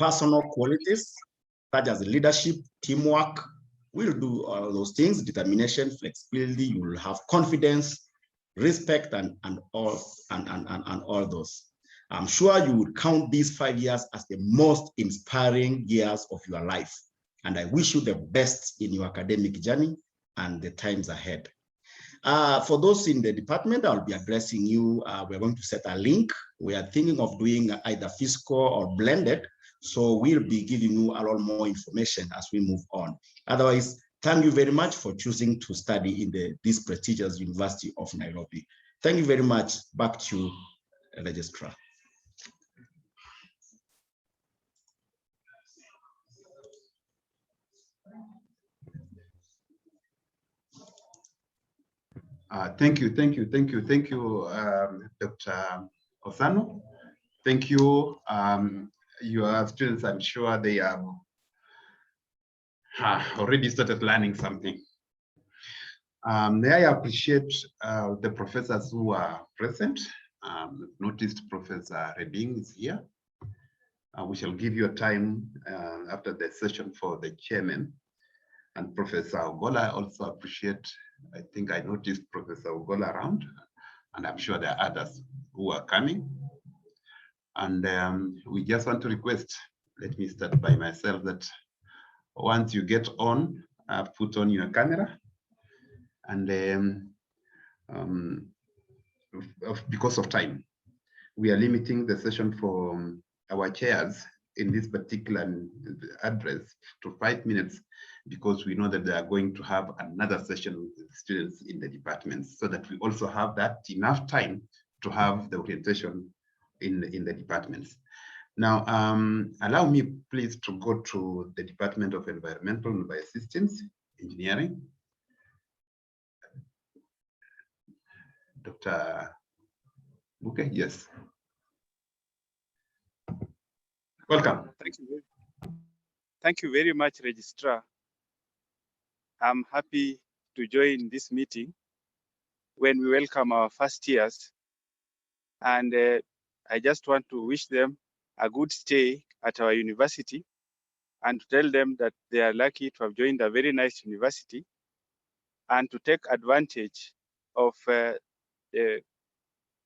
personal qualities such as leadership, teamwork. We'll do all those things, determination, flexibility. You will have confidence, respect, and all those. I'm sure you would count these 5 years as the most inspiring years of your life. And I wish you the best in your academic journey and the times ahead. For those in the department, I'll be addressing you. We're going to set a link. We are thinking of doing either fiscal or blended. So we'll be giving you a lot more information as we move on. Otherwise, thank you very much for choosing to study in this prestigious University of Nairobi. Thank you very much. Back to you, Registrar. Thank you, Dr. Othano. Thank you. Your students, I'm sure they have already started learning something. May I appreciate the professors who are present. Noticed Professor Reding is here. We shall give you a time after the session for the chairman. And Professor Ogola, I also appreciate. I think I noticed Professor Ogola around, and I'm sure there are others who are coming. And we just want to request, let me start by myself, that once you get on, put on your camera. And because of time, we are limiting the session for our chairs in this particular address to 5 minutes, because we know that they are going to have another session with the students in the departments, so that we also have that enough time to have the orientation in the departments. Now, allow me please to go to the Department of Environmental and Biosystems Engineering. Dr. Buke, yes. Welcome. Thank you very much, Registrar. I'm happy to join this meeting when we welcome our first years. And I just want to wish them a good stay at our university and to tell them that they are lucky to have joined a very nice university and to take advantage of the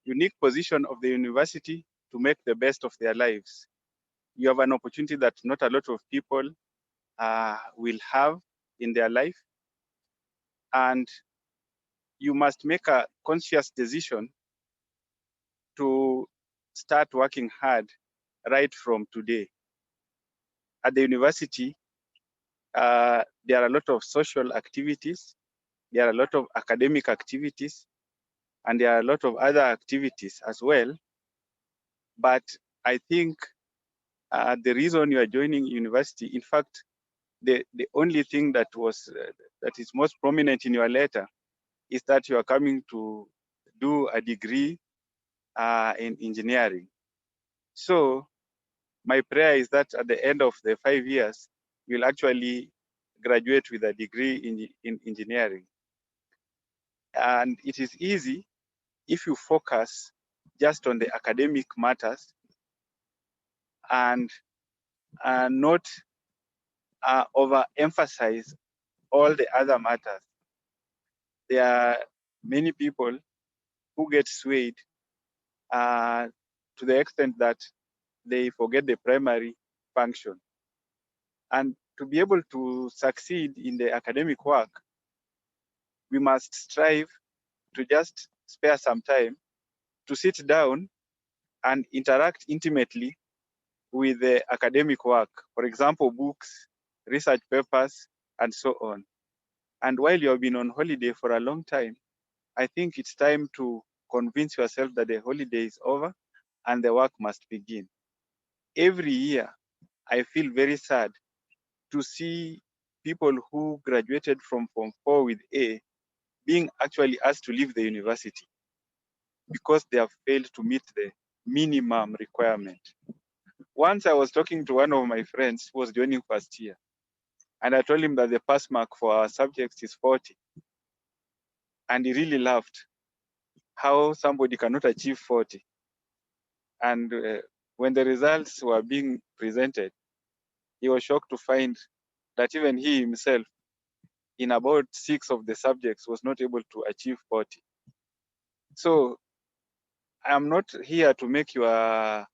unique position of the university to make the best of their lives. You have an opportunity that not a lot of people will have in their life. And you must make a conscious decision to start working hard right from today. At the university, there are a lot of social activities, there are a lot of academic activities, and there are a lot of other activities as well. But I think the reason you are joining university, in fact, the only thing that is most prominent in your letter is that you are coming to do a degree in engineering. So my prayer is that at the end of the 5 years, you'll actually graduate with a degree in engineering. And it is easy if you focus just on the academic matters and not overemphasize all the other matters. There are many people who get swayed to the extent that they forget the primary function. And to be able to succeed in the academic work, we must strive to just spare some time to sit down and interact intimately with the academic work. For example, books, research papers, and so on. And while you have been on holiday for a long time, I think it's time to convince yourself that the holiday is over and the work must begin. Every year, I feel very sad to see people who graduated from Form 4 with A being actually asked to leave the university because they have failed to meet the minimum requirement. Once I was talking to one of my friends who was joining first year, and I told him that the pass mark for our subjects is 40. And he really laughed how somebody cannot achieve 40. And when the results were being presented, he was shocked to find that even he himself, in about 6 of the subjects, was not able to achieve 40. So I am not here to make your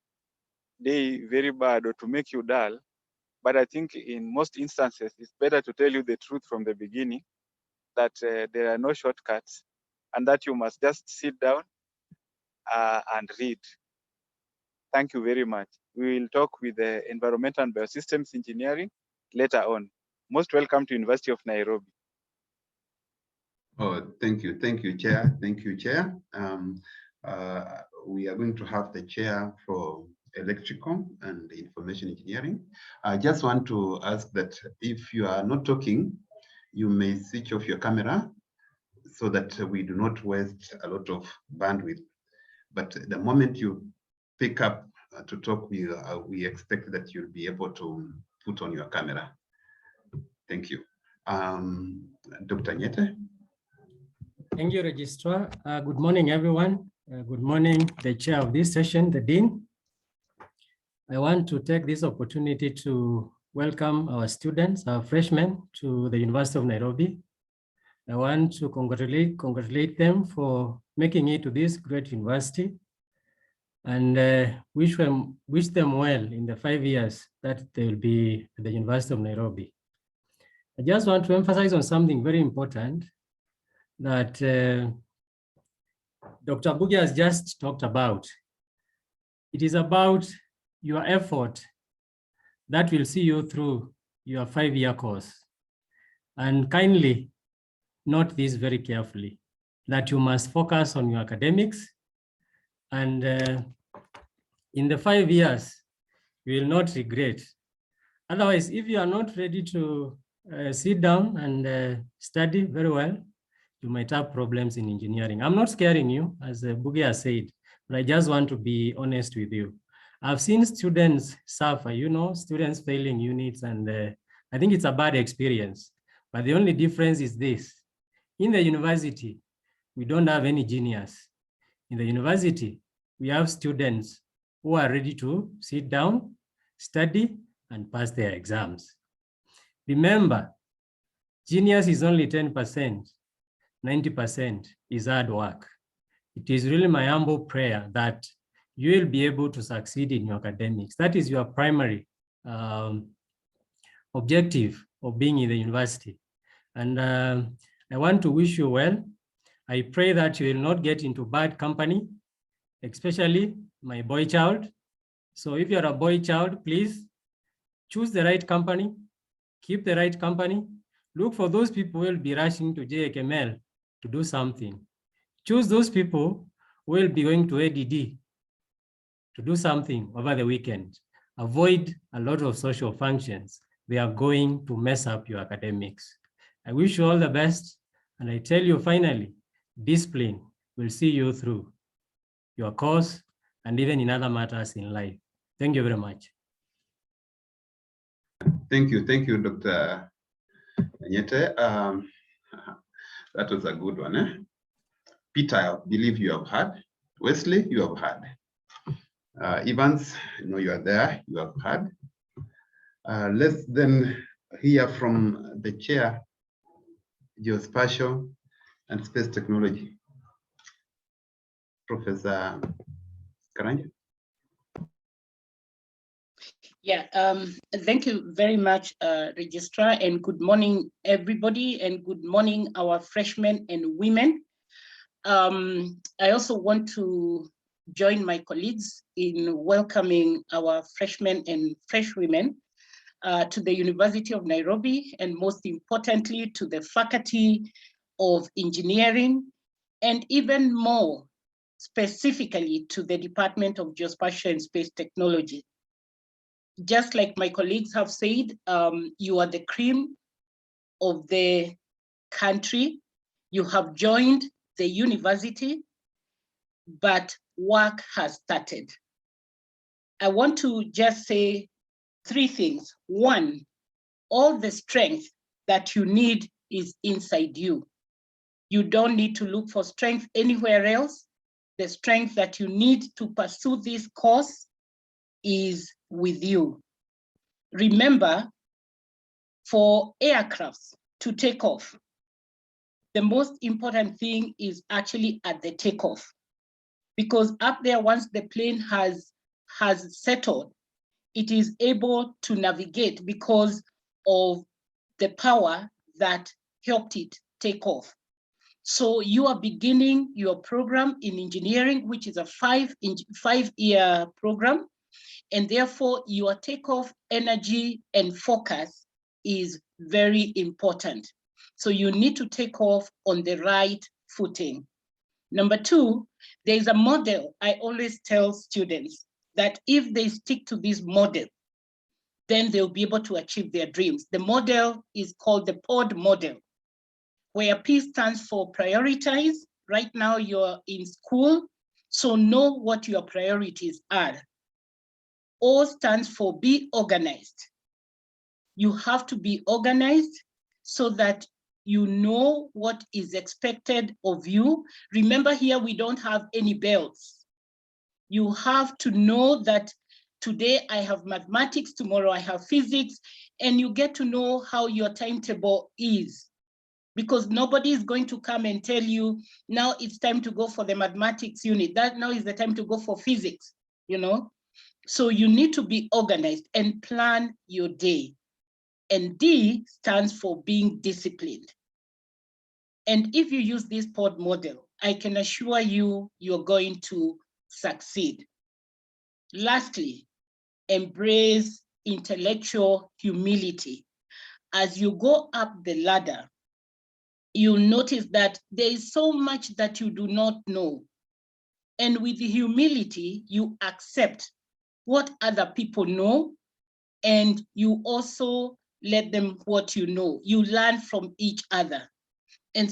day very bad or to make you dull, but I think in most instances, it's better to tell you the truth from the beginning, that there are no shortcuts and that you must just sit down and read. Thank you very much. We will talk with the Environmental and Biosystems Engineering later on. Most welcome to University of Nairobi. Oh, thank you, Chair. Thank you, Chair. We are going to have the Chair for Electrical and Information Engineering. I just want to ask that if you are not talking, you may switch off your camera so that we do not waste a lot of bandwidth. But the moment you pick up to talk, we expect that you'll be able to put on your camera. Thank you. Dr. Nyete. Thank you, Registrar. Good morning, everyone. Good morning, the chair of this session, the Dean. I want to take this opportunity to welcome our students, our freshmen, to the University of Nairobi. I want to congratulate them for making it to this great university, and wish them well in the 5 years that they will be at the University of Nairobi. I just want to emphasize on something very important that Dr. Bugia has just talked about. It is about your effort that will see you through your 5-year course. And kindly note this very carefully, that you must focus on your academics, and in the 5 years, you will not regret. Otherwise, if you are not ready to sit down and study very well, you might have problems in engineering. I'm not scaring you, as Bugia said, but I just want to be honest with you. I've seen students suffer, students failing units, and I think it's a bad experience. But the only difference is this. In the university, we don't have any genius. In the university, we have students who are ready to sit down, study, and pass their exams. Remember, genius is only 10%. 90% is hard work. It is really my humble prayer that you will be able to succeed in your academics. That is your primary objective of being in the university. And I want to wish you well. I pray that you will not get into bad company, especially my boy child. So if you're a boy child, please choose the right company, keep the right company, look for those people who will be rushing to JKML to do something. Choose those people who will be going to ADD to do something over the weekend. Avoid a lot of social functions. They are going to mess up your academics. I wish you all the best. And I tell you finally, discipline will see you through your course and even in other matters in life. Thank you very much. Thank you, Dr. Nyete. That was a good one. Eh? Peter, I believe you have heard. Wesley, you have heard. Evans, I know you are there, you have heard. Let's then hear from the chair, Geospatial and Space Technology, Professor Karanja. Yeah, thank you very much, Registrar, and good morning, everybody, and good morning, our freshmen and women. I also want to join my colleagues in welcoming our freshmen and freshwomen to the University of Nairobi, and most importantly, to the Faculty of Engineering, and even more specifically to the Department of Geospatial and Space Technology. Just like my colleagues have said, you are the cream of the country. You have joined the university, but work has started. I want to just say 3 things. 1, all the strength that you need is inside you. You don't need to look for strength anywhere else. The strength that you need to pursue this course is with you. remember, for aircrafts to take off, the most important thing is actually at the takeoff, because up there, once the plane has settled, it is able to navigate because of the power that helped it take off. So you are beginning your program in engineering, which is a five-year program, and therefore your takeoff energy and focus is very important. So you need to take off on the right footing. Number two, there is a model I always tell students that if they stick to this model, then they'll be able to achieve their dreams. The model is called the POD model, where P stands for prioritize. Right now you're in school, so know what your priorities are. O stands for be organized. You have to be organized so that you know what is expected of you. Remember, here we don't have any belts. You have to know that today I have mathematics, tomorrow I have physics, and you get to know how your timetable is, because nobody is going to come and tell you, now it's time to go for the mathematics unit, that now is the time to go for physics, you know? So you need to be organized and plan your day. And D stands for being disciplined. And if you use this POD model, I can assure you, you're going to succeed. Lastly, embrace intellectual humility. As you go up the ladder, you'll notice that there is so much that you do not know. And with the humility, you accept what other people know, and you also let them what you know. You learn from each other. And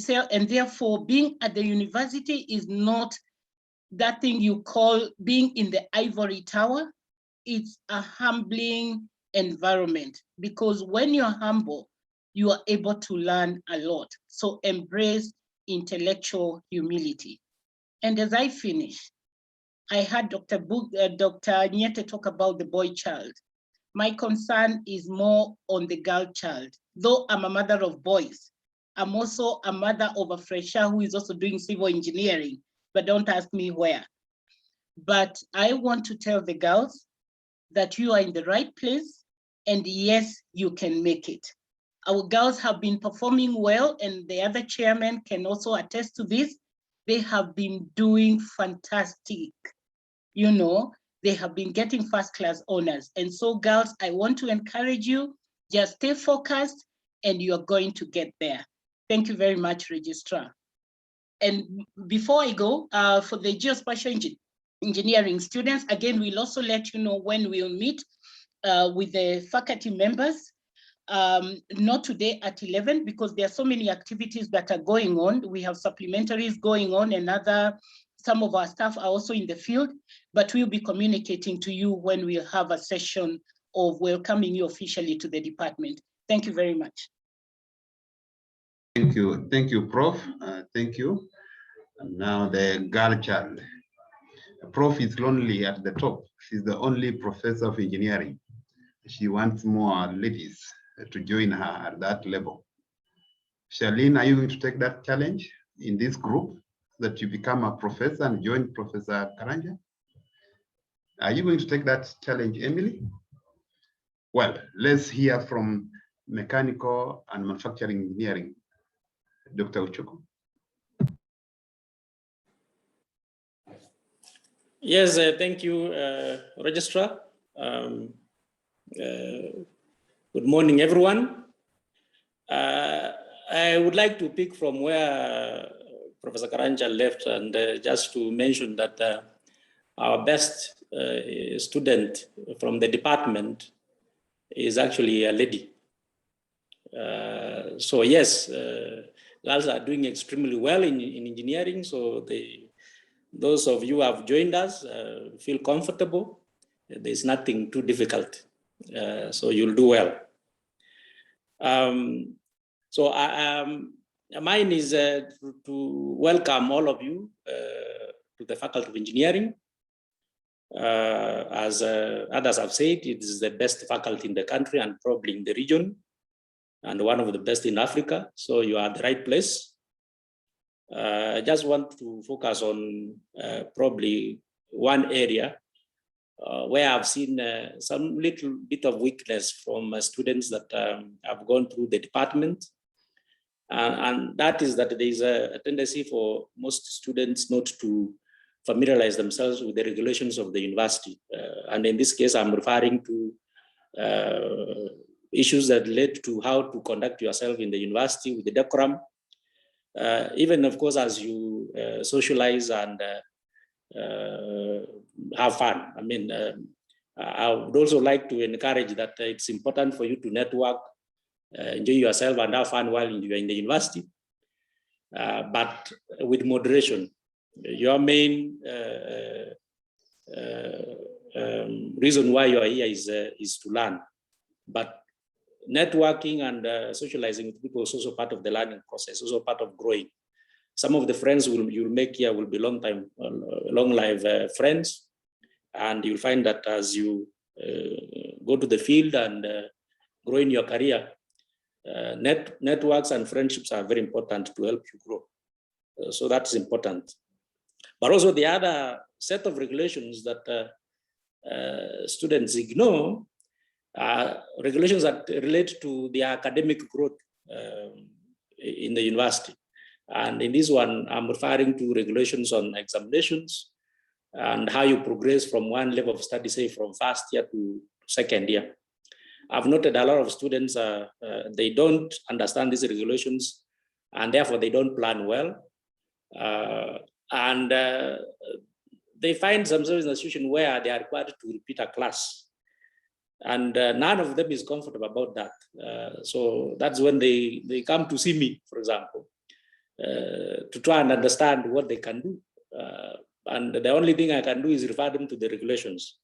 therefore, being at the university is not that thing you call being in the ivory tower. It's a humbling environment, because when you're humble, you are able to learn a lot. So embrace intellectual humility. And as I finish, I heard Dr. Nyete talk about the boy child. My concern is more on the girl child. Though I'm a mother of boys, I'm also a mother of a fresher who is also doing civil engineering, but don't ask me where. But I want to tell the girls that you are in the right place, and yes, you can make it. Our girls have been performing well, and the other chairmen can also attest to this. They have been doing fantastic. You know, they have been getting first-class honors. And so girls, I want to encourage you, just stay focused and you're going to get there. Thank you very much, Registrar. And before I go, for the geospatial engineering students, again, we'll also let you know when we'll meet with the faculty members. Not today at 11, because there are so many activities that are going on. We have supplementaries going on, and some of our staff are also in the field, but we'll be communicating to you when we have a session of welcoming you officially to the department. Thank you very much. Thank you, Prof. Thank you. And now the girl child. Prof is lonely at the top. She's the only professor of engineering. She wants more ladies to join her at that level. Charlene, are you going to take that challenge in this group, that you become a professor and join Professor Karanja? Are you going to take that challenge, Emily? Well, let's hear from mechanical and manufacturing engineering, Dr. Uchuku. Yes, thank you, Registrar. Good morning, everyone. I would like to pick from where Professor Karanja left, and just to mention that our best student from the department is actually a lady. So yes, girls are doing extremely well in engineering. So those of you who have joined us feel comfortable. There's nothing too difficult. So you'll do well. So mine is to welcome all of you to the Faculty of Engineering. As others have said, it is the best faculty in the country and probably in the region, and one of the best in Africa. So you are at the right place. I just want to focus on probably one area where I've seen some little bit of weakness from students that have gone through the department. And that is that there is a tendency for most students not to familiarize themselves with the regulations of the university. And in this case, I'm referring to issues that relate to how to conduct yourself in the university with the decorum. Even, of course, as you socialize and have fun. I mean, I would also like to encourage that it's important for you to network, enjoy yourself and have fun while you're in the university, but with moderation. Your main reason why you are here is to learn, but networking and socializing with people is also part of the learning process, also part of growing. Some of the friends you'll make here will be long life friends, and you'll find that as you go to the field and grow in your career, networks and friendships are very important to help you grow. So that's important. But also the other set of regulations that students ignore are regulations that relate to the academic growth in the university. And in this one, I'm referring to regulations on examinations and how you progress from one level of study, say from first year to second year. I've noted a lot of students, they don't understand these regulations and therefore they don't plan well. And they find themselves in a situation where they are required to repeat a class. And none of them is comfortable about that. So that's when they come to see me, for example, to try and understand what they can do. And the only thing I can do is refer them to the regulations.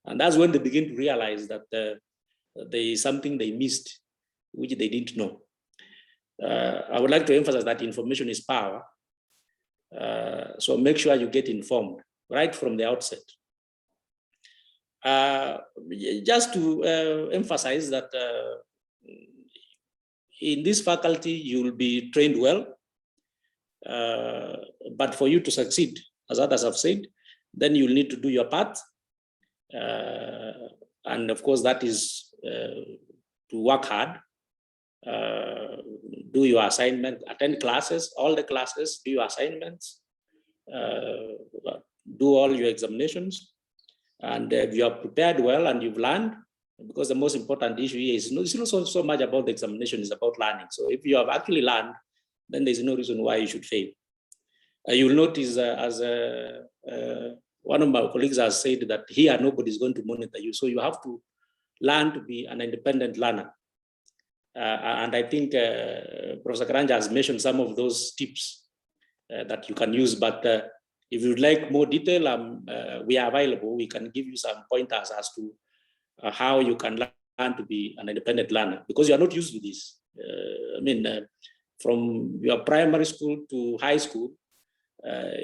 And that's when they begin to realize that there is something they missed, which they didn't know. I would like to emphasize that information is power. So make sure you get informed right from the outset. Just to emphasize that in this faculty, you will be trained well. But for you to succeed, as others have said, then you'll need to do your part. And of course, that is to work hard, do your assignment, attend classes, all the classes, do your assignments, do all your examinations. And if you are prepared well and you've learned, because the most important issue here is it's not so much about the examination, it's about learning. So if you have actually learned, then there's no reason why you should fail. You'll notice as one of my colleagues has said that here nobody's going to monitor you. So you have to learn to be an independent learner. And I think Professor Karanja has mentioned some of those tips that you can use, but if you'd like more detail, we are available. We can give you some pointers as to how you can learn to be an independent learner, because you are not used to this. From your primary school to high school,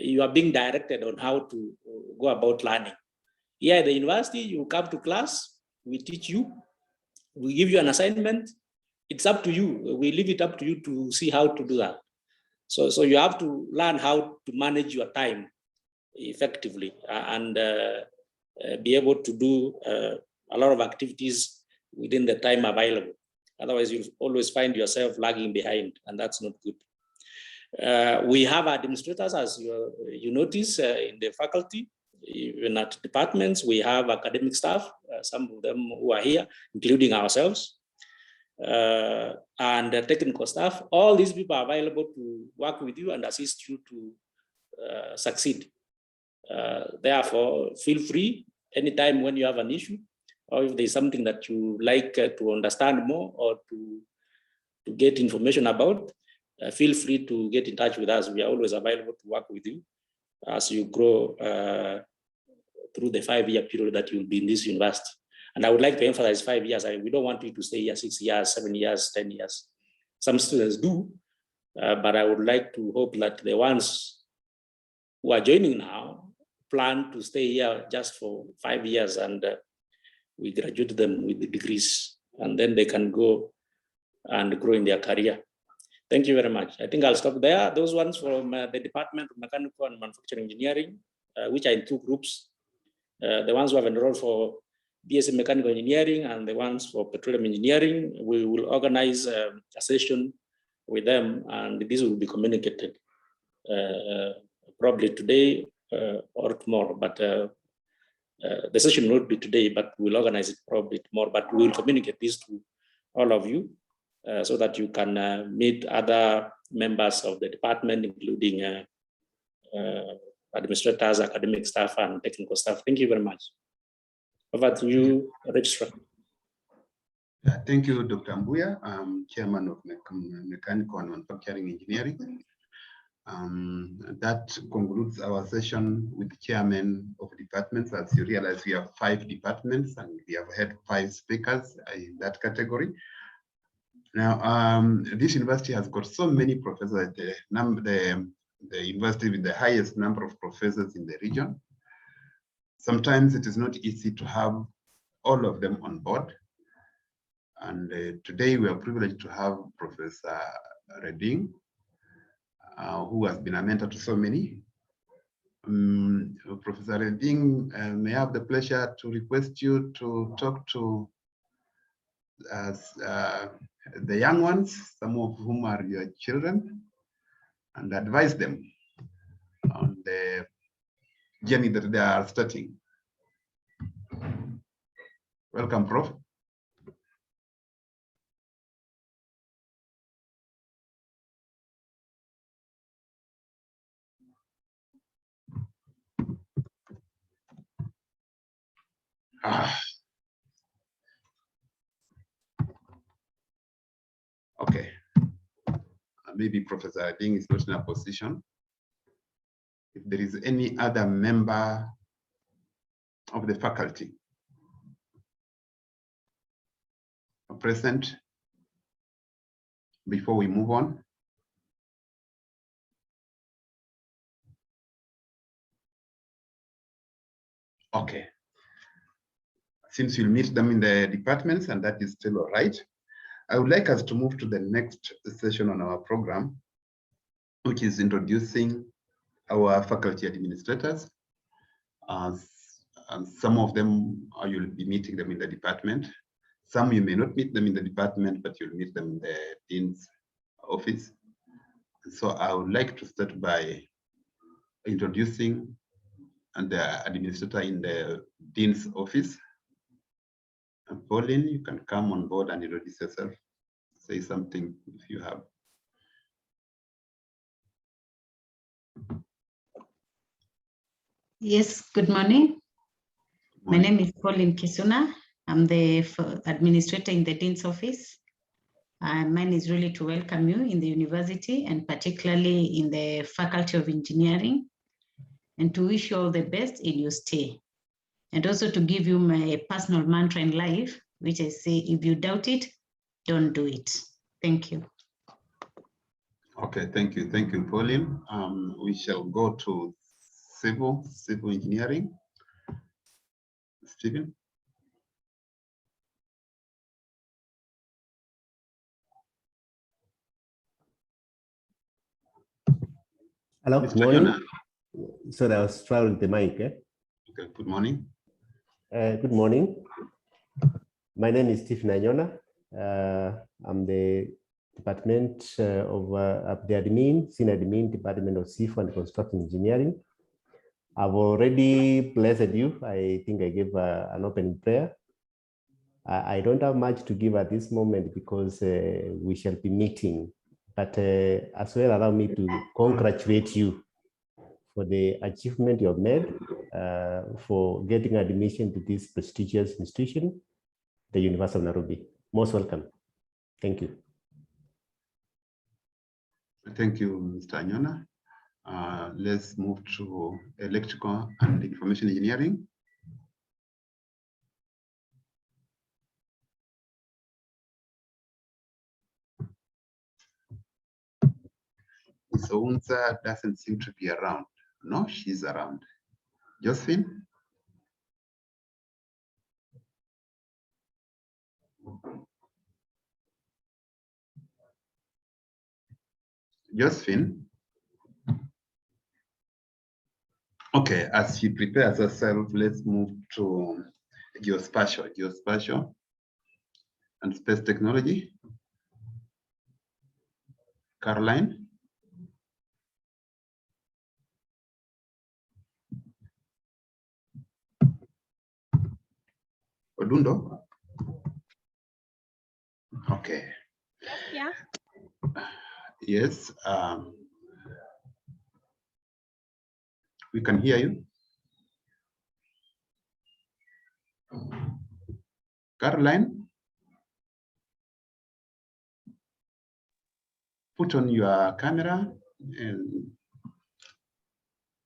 you are being directed on how to go about learning. Here at the university, you come to class, we teach you, we give you an assignment. It's up to you. We leave it up to you to see how to do that. So you have to learn how to manage your time effectively and be able to do a lot of activities within the time available. Otherwise, you'll always find yourself lagging behind, and that's not good. We have administrators, as you notice, in the faculty, even at departments. We have academic staff, some of them who are here, including ourselves, and technical staff. All these people are available to work with you and assist you to succeed. Therefore, feel free anytime when you have an issue, or if there's something that you like to understand more or to get information about, feel free to get in touch with us. We are always available to work with you as you grow through the 5-year period that you'll be in this university. And I would like to emphasize 5 years. We don't want you to stay here 6 years, 7 years, 10 years. Some students do, but I would like to hope that the ones who are joining now plan to stay here just for 5 years, and we graduate them with the degrees, and then they can go and grow in their career. Thank you very much. I think I'll stop there. Those ones from the Department of Mechanical and Manufacturing Engineering, which are in 2 groups. The ones who have enrolled for BSc Mechanical Engineering and the ones for Petroleum Engineering, we will organize a session with them, and this will be communicated probably today or tomorrow, but the session will not be today, but we'll organize it probably tomorrow, but we will communicate this to all of you so that you can meet other members of the department, including administrators, academic staff, and technical staff. Thank you very much. Over to you, Registrar. Thank you, Dr. Mbuya. I'm Chairman of Mechanical and Manufacturing Engineering. That concludes our session with the chairman of departments. As you realize, we have 5 departments and we have had 5 speakers in that category. Now, this university has got so many professors, the university with the highest number of professors in the region. Sometimes it is not easy to have all of them on board. And today we are privileged to have Professor Redding, who has been a mentor to so many. Professor Redding, may I have the pleasure to request you to talk to the young ones, some of whom are your children, and advise them on the journey that they are starting. Welcome, Prof. Okay. Maybe Professor Ding is not in a position. If there is any other member of the faculty present before we move on. Okay. Since you'll meet them in the departments, and that is still all right, I would like us to move to the next session on our program, which is introducing our faculty administrators. And some of them, you'll be meeting them in the department. Some you may not meet them in the department, but you'll meet them in the dean's office. So I would like to start by introducing the administrator in the dean's office. And Pauline, you can come on board and introduce yourself. Say something if you have. Yes, good morning. My name is Pauline Kisuna. I'm the administrator in the Dean's office. Mine is really to welcome you in the university and particularly in the Faculty of Engineering, and to wish you all the best in your stay. And also to give you my personal mantra in life, which I say, if you doubt it, don't do it. Thank you. Okay, thank you. Thank you, Pauline. We shall go to civil engineering. Stephen. Hello, Mr. good morning. Yona. Sorry, I was trying the mic. Okay, good morning. Good morning. My name is Stephen Anyona. I'm the department of the admin, senior admin, Department of Civil and Construction Engineering. I've already blessed you. I think I gave an opening prayer. I don't have much to give at this moment because we shall be meeting. But as well, allow me to congratulate you for the achievement you have made for getting admission to this prestigious institution, the University of Nairobi. Most welcome. Thank you. Thank you, Mr. Anyona. Let's move to electrical and information engineering. So Unza doesn't seem to be around. No, she's around. Josephine? Josephine? Okay, as she prepares herself, let's move to geospatial and space technology. Caroline? Odundo? Okay. Yeah. Yes, we can hear you. Caroline? Put on your camera and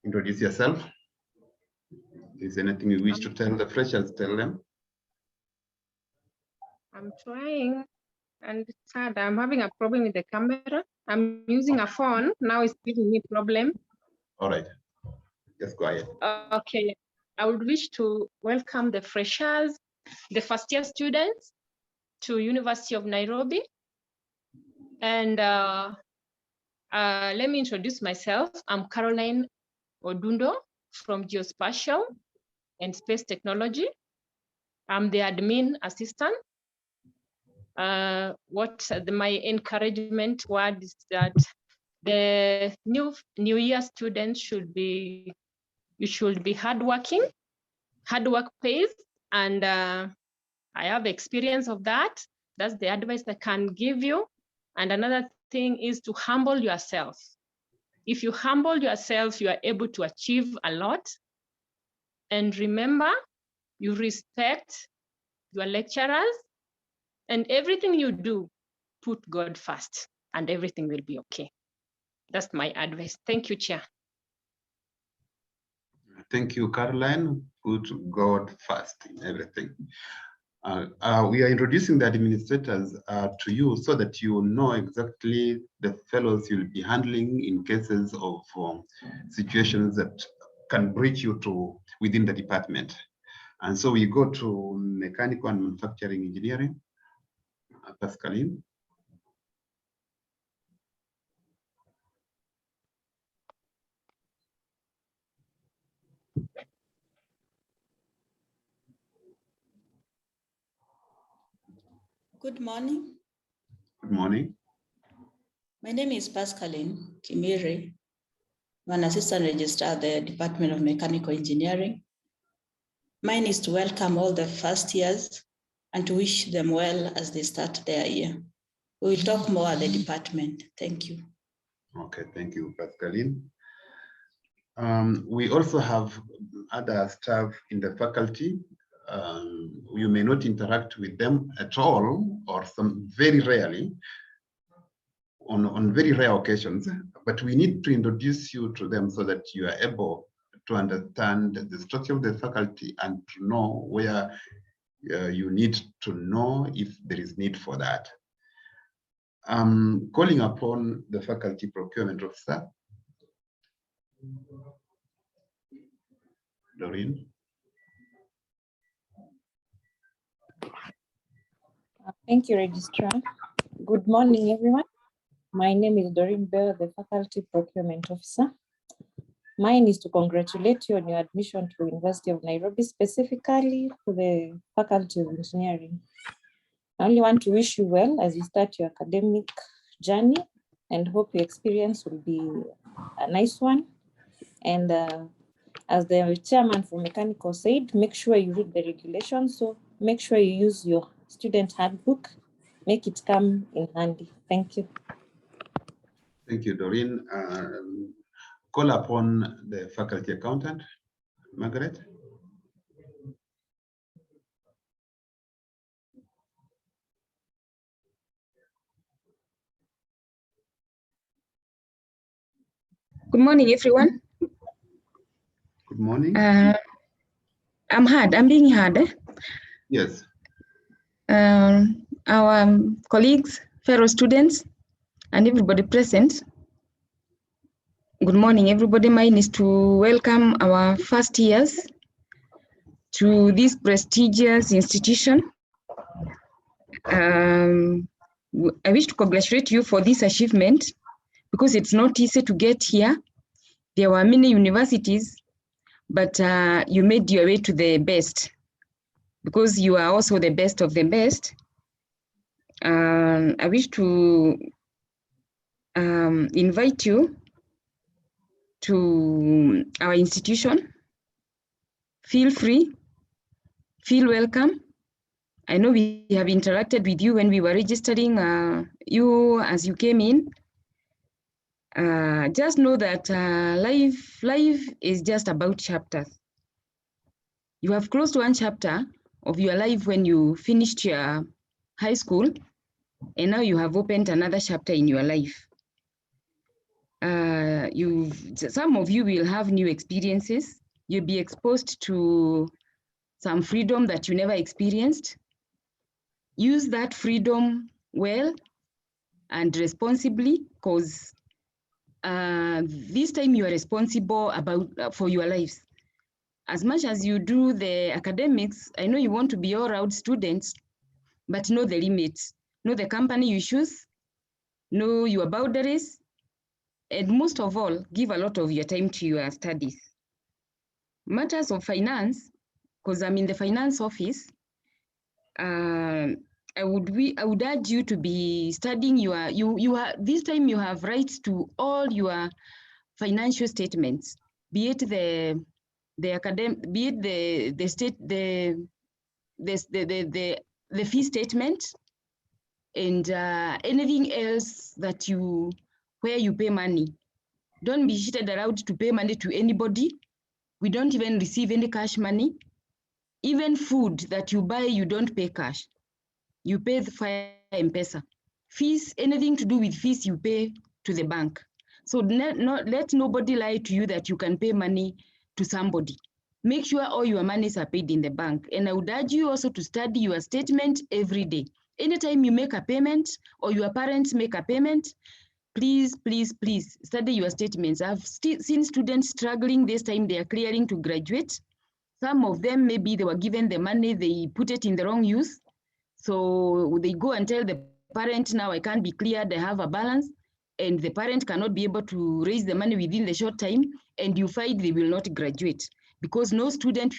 introduce yourself. Is there anything you wish to tell the freshers? Tell them. I'm trying, and it's hard. I'm having a problem with the camera. I'm using a phone. Now it's giving me problem. All right. Just go ahead. Okay. I would wish to welcome the freshers, the first year students to University of Nairobi. And let me introduce myself. I'm Caroline Odundo from Geospatial and Space Technology. I'm the admin assistant. My encouragement word is that the new year students should be hardworking. Hard work pays, and I have experience of that. That's the advice I can give you. And another thing is to humble yourself. If you humble yourself, you are able to achieve a lot. And remember, you respect your lecturers, and everything you do, put God first, and everything will be okay. That's my advice. Thank you, Chair. Thank you, Caroline. Put God first in everything. We are introducing the administrators to you so that you know exactly the fellows you'll be handling in cases of situations that can breach you to within the department. And so we go to mechanical and manufacturing engineering. Pascaline. Good morning. Good morning. My name is Pascaline Kimiri. I'm an assistant registrar at the Department of Mechanical Engineering. Mine is to welcome all the first years and to wish them well as they start their year. We will talk more at the department. Thank you. Okay, thank you, Pascaline. We also have other staff in the faculty. You may not interact with them at all, or some very rarely, on very rare occasions, but we need to introduce you to them so that you are able to understand the structure of the faculty and to know where you need to know if there is need for that. Calling upon the faculty procurement officer, Doreen. Thank you, Registrar. Good morning, everyone. My name is Doreen Bell, the Faculty Procurement Officer. Mine is to congratulate you on your admission to University of Nairobi, specifically to the Faculty of Engineering. I only want to wish you well as you start your academic journey and hope your experience will be a nice one. And as the chairman for mechanical said, make sure you read the regulations. So make sure you use your student handbook, make it come in handy. Thank you. Thank you, Doreen. Call upon the faculty accountant, Margaret. Good morning, everyone. Good morning. I'm being heard. Yes. Our colleagues, fellow students, and everybody present. Good morning, everybody. Mine is to welcome our first years to this prestigious institution. I wish to congratulate you for this achievement because it's not easy to get here. There were many universities, but you made your way to the best because you are also the best of the best. I wish to invite you to our institution. Feel free, feel welcome. I know we have interacted with you when we were registering you as you came in. Just know that life is just about chapters. You have closed one chapter of your life when you finished your high school, and now you have opened another chapter in your life. Some of you will have new experiences. You'll be exposed to some freedom that you never experienced. Use that freedom well and responsibly, because this time you are responsible for your lives. As much as you do the academics, I know you want to be all-round students, but know the limits. Know the company you choose, know your boundaries, and most of all, give a lot of your time to your studies. Matters of finance, because I'm in the finance office, I would urge you to be studying this time you have rights to all your financial statements, be it the academic, be it the fee statement, and anything else that where you pay money. Don't be cheated around to pay money to anybody. We don't even receive any cash money. Even food that you buy, you don't pay cash. You pay via M-Pesa. Fees, anything to do with fees, you pay to the bank. So let nobody lie to you that you can pay money to somebody. Make sure all your monies are paid in the bank. And I would urge you also to study your statement every day. Anytime you make a payment or your parents make a payment, please, please, please study your statements. I've seen students struggling this time they are clearing to graduate. Some of them, maybe they were given the money, they put it in the wrong use. So they go and tell the parent, now I can't be cleared, I have a balance, and the parent cannot be able to raise the money within the short time, and you find they will not graduate because no student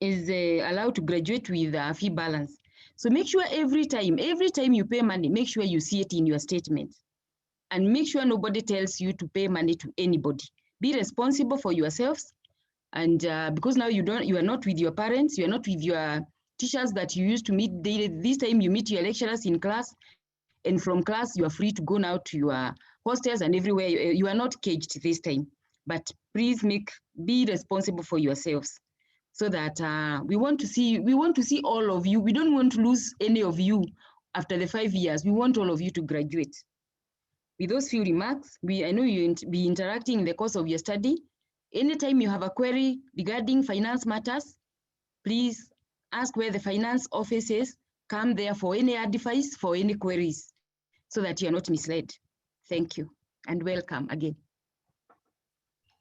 is allowed to graduate with a fee balance. So make sure every time you pay money, make sure you see it in your statement. And make sure nobody tells you to pay money to anybody. Be responsible for yourselves. And because now you are not with your parents, you are not with your teachers that you used to meet daily. This time you meet your lecturers in class, and from class you are free to go now to your hostels and everywhere. You are not caged this time. But please be responsible for yourselves, so that we want to see all of you. We don't want to lose any of you after the 5 years. We want all of you to graduate. With those few remarks, I know you'll be interacting in the course of your study. Anytime you have a query regarding finance matters, please ask where the finance office is. Come there for any advice, for any queries, so that you're not misled. Thank you and welcome again.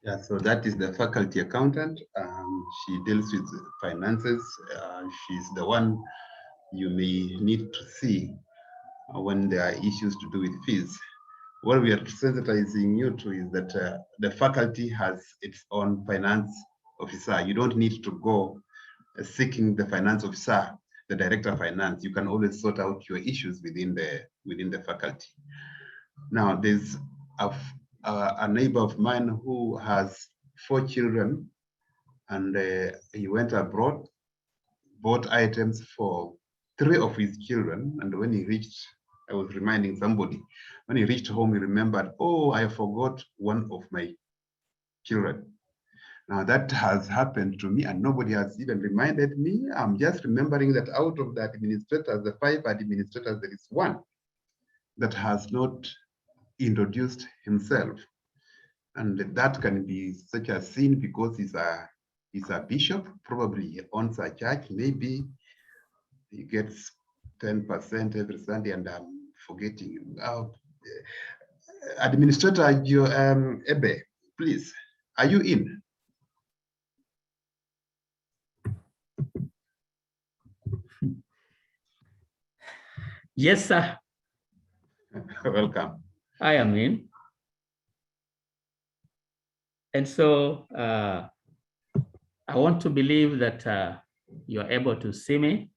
Yeah, so that is the faculty accountant. She deals with finances. She's the one you may need to see when there are issues to do with fees. What we are sensitizing you to is that the faculty has its own finance officer. You don't need to go seeking the finance officer, the director of finance. You can always sort out your issues within the faculty. Now, there's a neighbor of mine who has 4 children, and he went abroad, bought items for 3 of his children, and when he reached, I was reminding somebody, when he reached home, he remembered, oh, I forgot one of my children. Now that has happened to me and nobody has even reminded me. I'm just remembering that out of the administrators, the 5 administrators, there is one that has not introduced himself. And that can be such a sin because he's a bishop, probably he owns a church, maybe he gets 10% every Sunday, and I'm forgetting. Administrator Ebe, please, are you in? Yes, sir. Welcome. I am in. And so I want to believe that you are able to see me.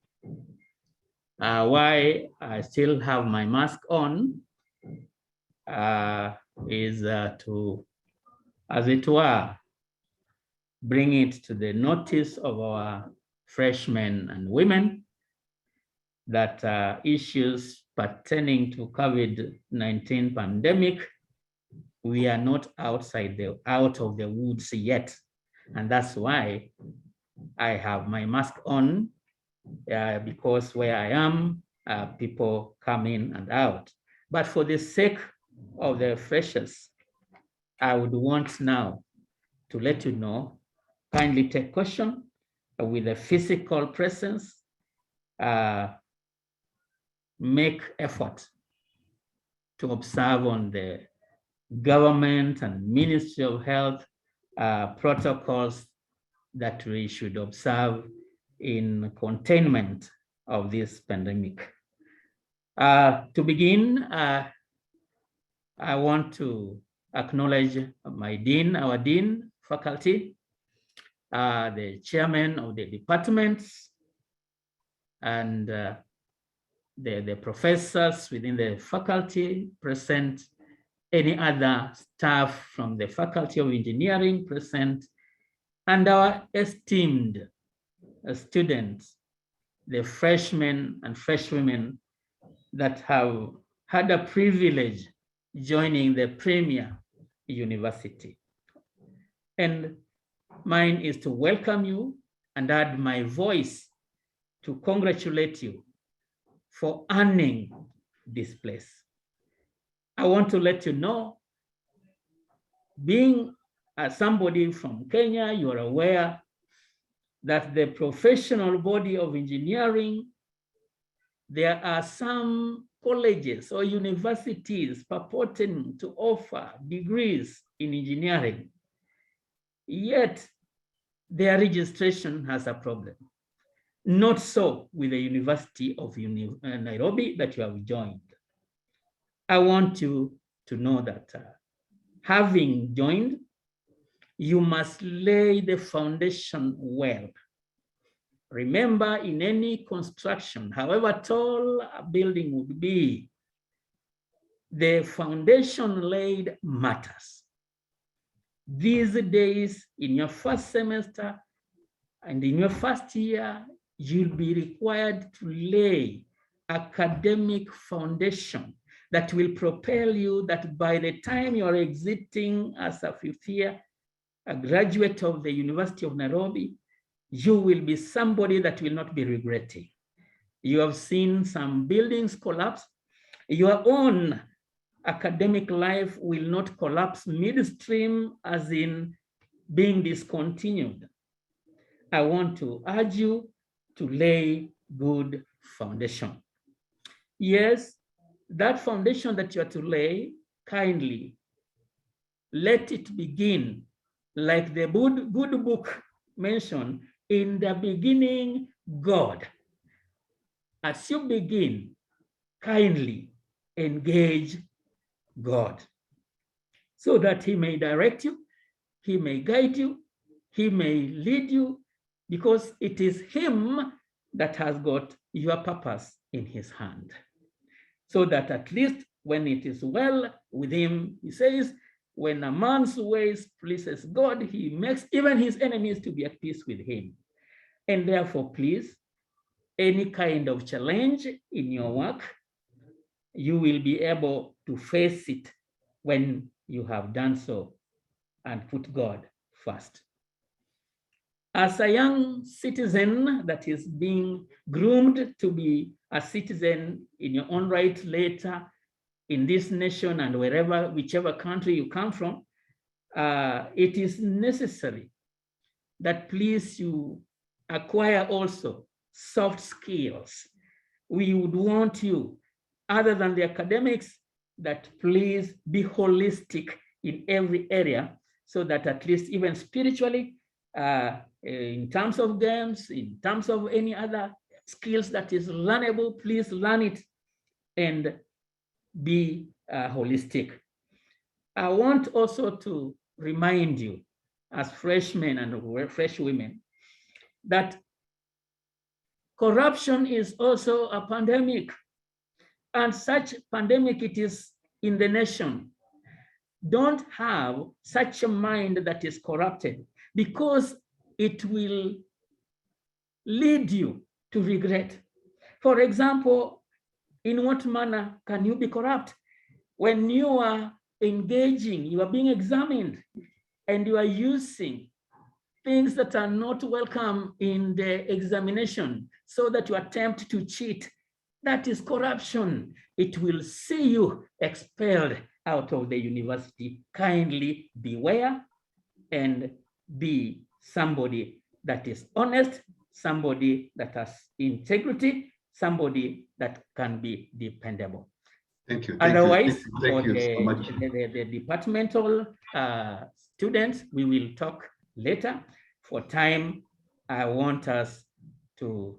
Why I still have my mask on is to, as it were, bring it to the notice of our freshmen and women that issues pertaining to COVID-19 pandemic, we are not out of the woods yet. And that's why I have my mask on, because where I am, people come in and out. But for the sake of the freshers, I would want now to let you know, kindly take caution with a physical presence, make effort to observe on the government and Ministry of Health protocols that we should observe in containment of this pandemic. To begin, I want to acknowledge my dean, our dean, faculty, the chairman of the departments, and the professors within the faculty present, any other staff from the Faculty of Engineering present, and our esteemed students, the freshmen and freshwomen that have had a privilege joining the premier university. And mine is to welcome you and add my voice to congratulate you for earning this place. I want to let you know, being somebody from Kenya, you are aware that the professional body of engineering, there are some colleges or universities purporting to offer degrees in engineering, yet their registration has a problem. Not so with the University of Nairobi that you have joined. I want you to know that having joined, you must lay the foundation well. Remember, in any construction, however tall a building would be, the foundation laid matters. These days, in your first semester and in your first year, you'll be required to lay academic foundation that will propel you, that by the time you are exiting as a fifth year, a graduate of the University of Nairobi, you will be somebody that will not be regretting. You have seen some buildings collapse. Your own academic life will not collapse midstream, as in being discontinued. I want to urge you to lay good foundation. Yes, that foundation that you are to lay, kindly let it begin like the good book mentioned, in the beginning, God. As you begin, kindly engage God so that he may direct you, he may guide you, he may lead you, because it is him that has got your purpose in his hand. So that at least when it is well with him, he says, when a man's ways pleases God, he makes even his enemies to be at peace with him. And therefore, please, any kind of challenge in your work, you will be able to face it when you have done so and put God first. As a young citizen that is being groomed to be a citizen in your own right later in this nation and wherever, whichever country you come from, it is necessary that please you acquire also soft skills. We would want you, other than the academics, that please be holistic in every area so that at least even spiritually, in terms of games, in terms of any other skills that is learnable, please learn it and be holistic. I want also to remind you as freshmen and fresh women that corruption is also a pandemic, and such pandemic it is in the nation. Don't have such a mind that is corrupted, because it will lead you to regret. For example, in what manner can you be corrupt? When you are engaging, you are being examined, and you are using things that are not welcome in the examination so that you attempt to cheat. That is corruption. It will see you expelled out of the university. Kindly beware and be somebody that is honest, somebody that has integrity, somebody that can be dependable. Thank you. Otherwise, thank you so much. The departmental students, we will talk later. For time, I want us to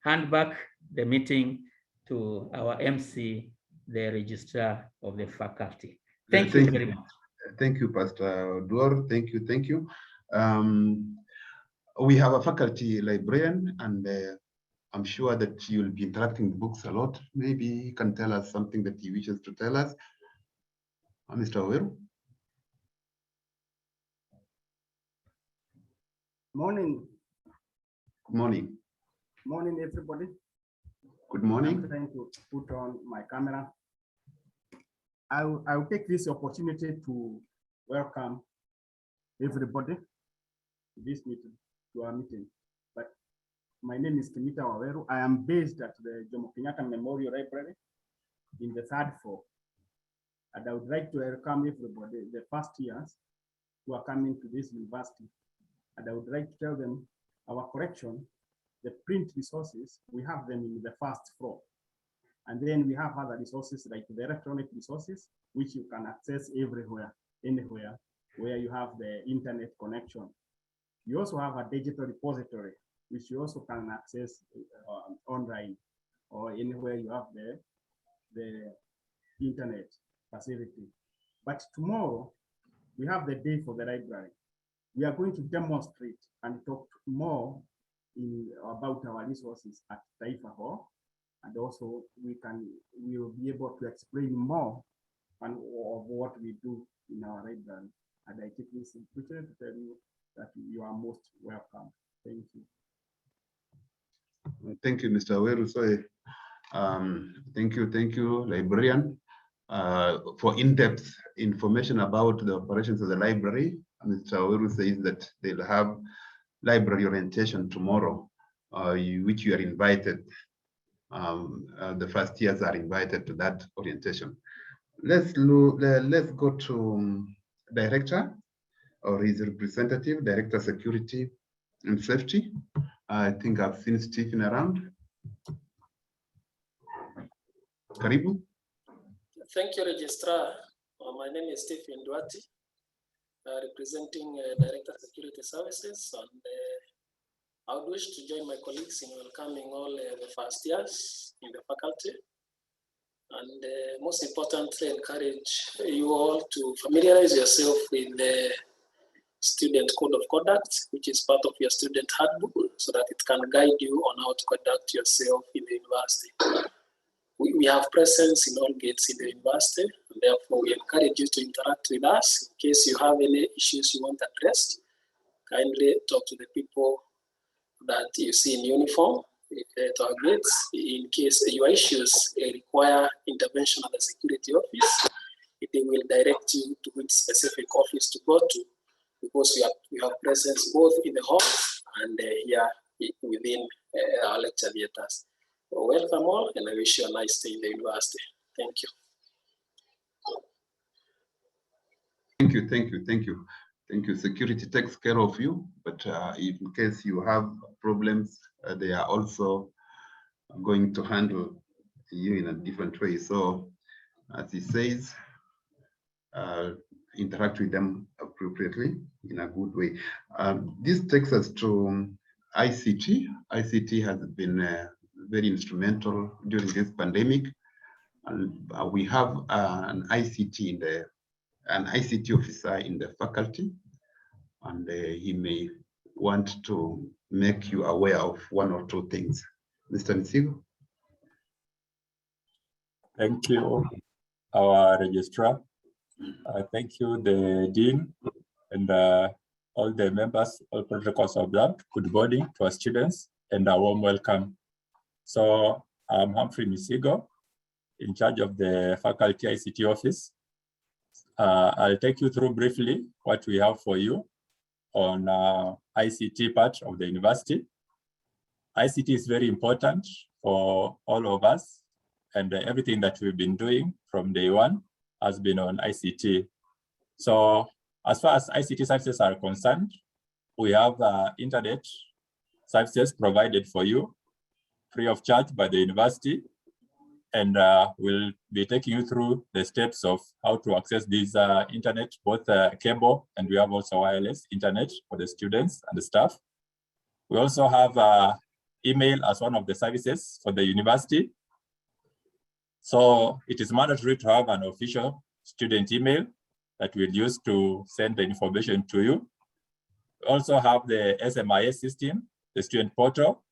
hand back the meeting to our MC, the registrar of the faculty. Thank you very much. Thank you, Pastor Duor. Thank you. Thank you. We have a faculty librarian, and I'm sure that you'll be interacting with books a lot. Maybe you can tell us something that he wishes to tell us. Mr. Waweru. Morning. Good morning. Morning, everybody. Good morning. I'm trying to put on my camera. I will take this opportunity to welcome everybody to this meeting, to our meeting. But my name is Kimita Waweru. I am based at the Jomo Kenyatta Memorial Library in the 3rd floor. And I would like to welcome everybody, the first years who are coming to this university. And I would like to tell them our correction, the print resources, we have them in the 1st floor. And then we have other resources like the electronic resources, which you can access everywhere, anywhere, where you have the internet connection. You also have a digital repository, which you also can access online or anywhere you have the internet facility. But tomorrow, we have the day for the library. We are going to demonstrate and talk more about our resources at Taifa Hall. And also we will be able to explain more of what we do in our library. And I take this opportunity to tell you that you are most welcome. Thank you. Thank you, Mr. Waweru. So, thank you, librarian, for in-depth information about the operations of the library. Mr. Waweru says that they'll have library orientation tomorrow, which you are invited. The first years are invited to that orientation. Let's go to director or his representative, Director Security and Safety. I think I've seen Stephen around. Karibu. Thank you, Registrar. My name is Stephen Duarte, representing Director Security Services, and I would wish to join my colleagues in welcoming all the first years in the faculty, and most importantly, encourage you all to familiarize yourself with the Student Code of Conduct, which is part of your student handbook, so that it can guide you on how to conduct yourself in the university. We have presence in all gates in the university, and therefore we encourage you to interact with us. In case you have any issues you want addressed, kindly talk to the people that you see in uniform to our gates. In case your issues require intervention at the security office, they will direct you to which specific office to go to, because we have presence both in the hall and here within our lecture theaters. So welcome all, and I wish you a nice day in the university. Thank you. Thank you. Security takes care of you, but if in case you have problems, they are also going to handle you in a different way. So, as he says, interact with them appropriately in a good way. This takes us to ICT. ICT has been very instrumental during this pandemic. And we have an ICT officer in the faculty, and he may want to make you aware of one or two things. Mr. Nsigo. Thank you, our registrar. Thank you, the dean, and all the members, all protocols observed. Good morning to our students and a warm welcome. So I'm Humphrey Misigo, in charge of the faculty ICT office. I'll take you through briefly what we have for you on ICT part of the university. ICT is very important for all of us, and everything that we've been doing from day one has been on ICT. So as far as ICT services are concerned, we have internet services provided for you free of charge by the university, and we'll be taking you through the steps of how to access this internet, both cable, and we have also wireless internet for the students and the staff. We also have email as one of the services for the university. So it is mandatory to have an official student email that we'll use to send the information to you. We also have the SMIS system, the student portal,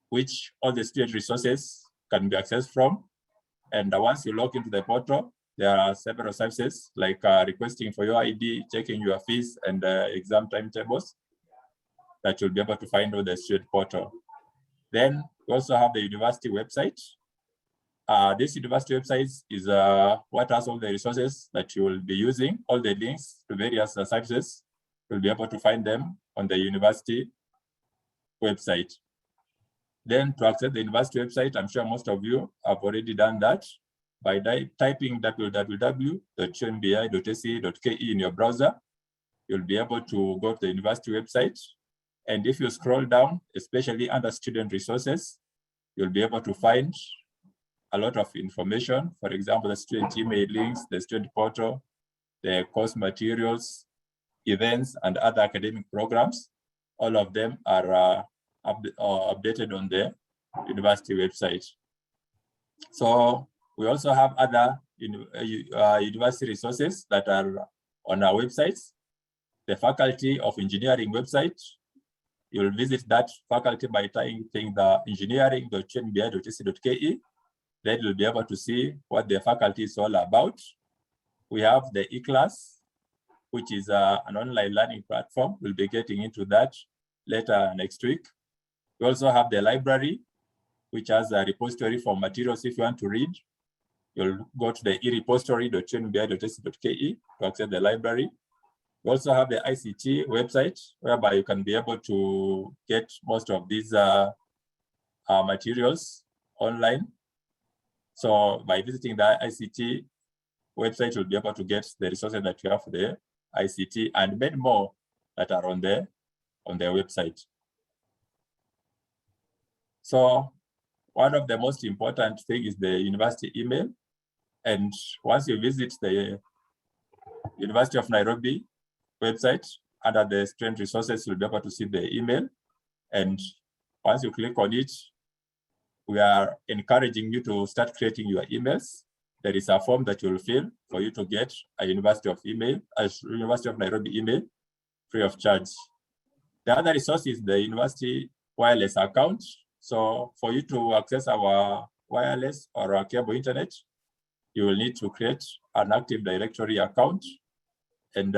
which all the student resources can be accessed from. And once you log into the portal, there are several services like requesting for your ID, checking your fees and exam timetables that you'll be able to find on the student portal. Then we also have the university website. This university website is what has all the resources that you will be using, all the links to various services. You'll be able to find them on the university website. Then to access the university website, I'm sure most of you have already done that by typing www.unbi.ac.ke in your browser. You'll be able to go to the university website. And if you scroll down, especially under student resources, you'll be able to find a lot of information. For example, the student email links, the student portal, the course materials, events, and other academic programs. All of them are updated on the university website. So we also have other university resources that are on our websites. The Faculty of Engineering website, you'll visit that faculty by typing the engineering.unbi.ac.ke. Then you'll be able to see what the faculty is all about. We have the eClass, which is an online learning platform. We'll be getting into that later next week. We also have the library, which has a repository for materials if you want to read. You'll go to the erepository.unbi.ac.ke to access the library. We also have the ICT website, whereby you can be able to get most of these materials online. So by visiting the ICT website, you'll be able to get the resources that you have for the ICT and many more that are on their website. So one of the most important things is the university email. And once you visit the University of Nairobi website, under the student resources, you'll be able to see the email. And once you click on it, we are encouraging you to start creating your emails. There is a form that you'll fill for you to get a University of Nairobi email free of charge. The other resource is the university wireless account. So for you to access our wireless or our cable internet, you will need to create an Active Directory account, and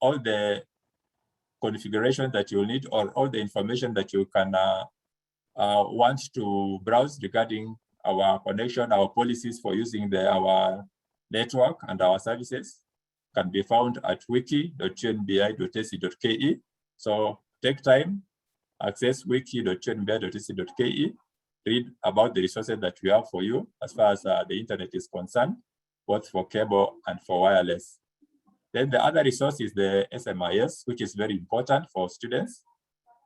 all the configuration that you'll need, or all the information that you can want to browse regarding our connection, our policies for using our network and our services can be found at wiki.unbi.ac.ke. So take time, access wiki.unbi.ac.ke, read about the resources that we have for you as far as the internet is concerned, both for cable and for wireless. Then the other resource is the SMIS, which is very important for students.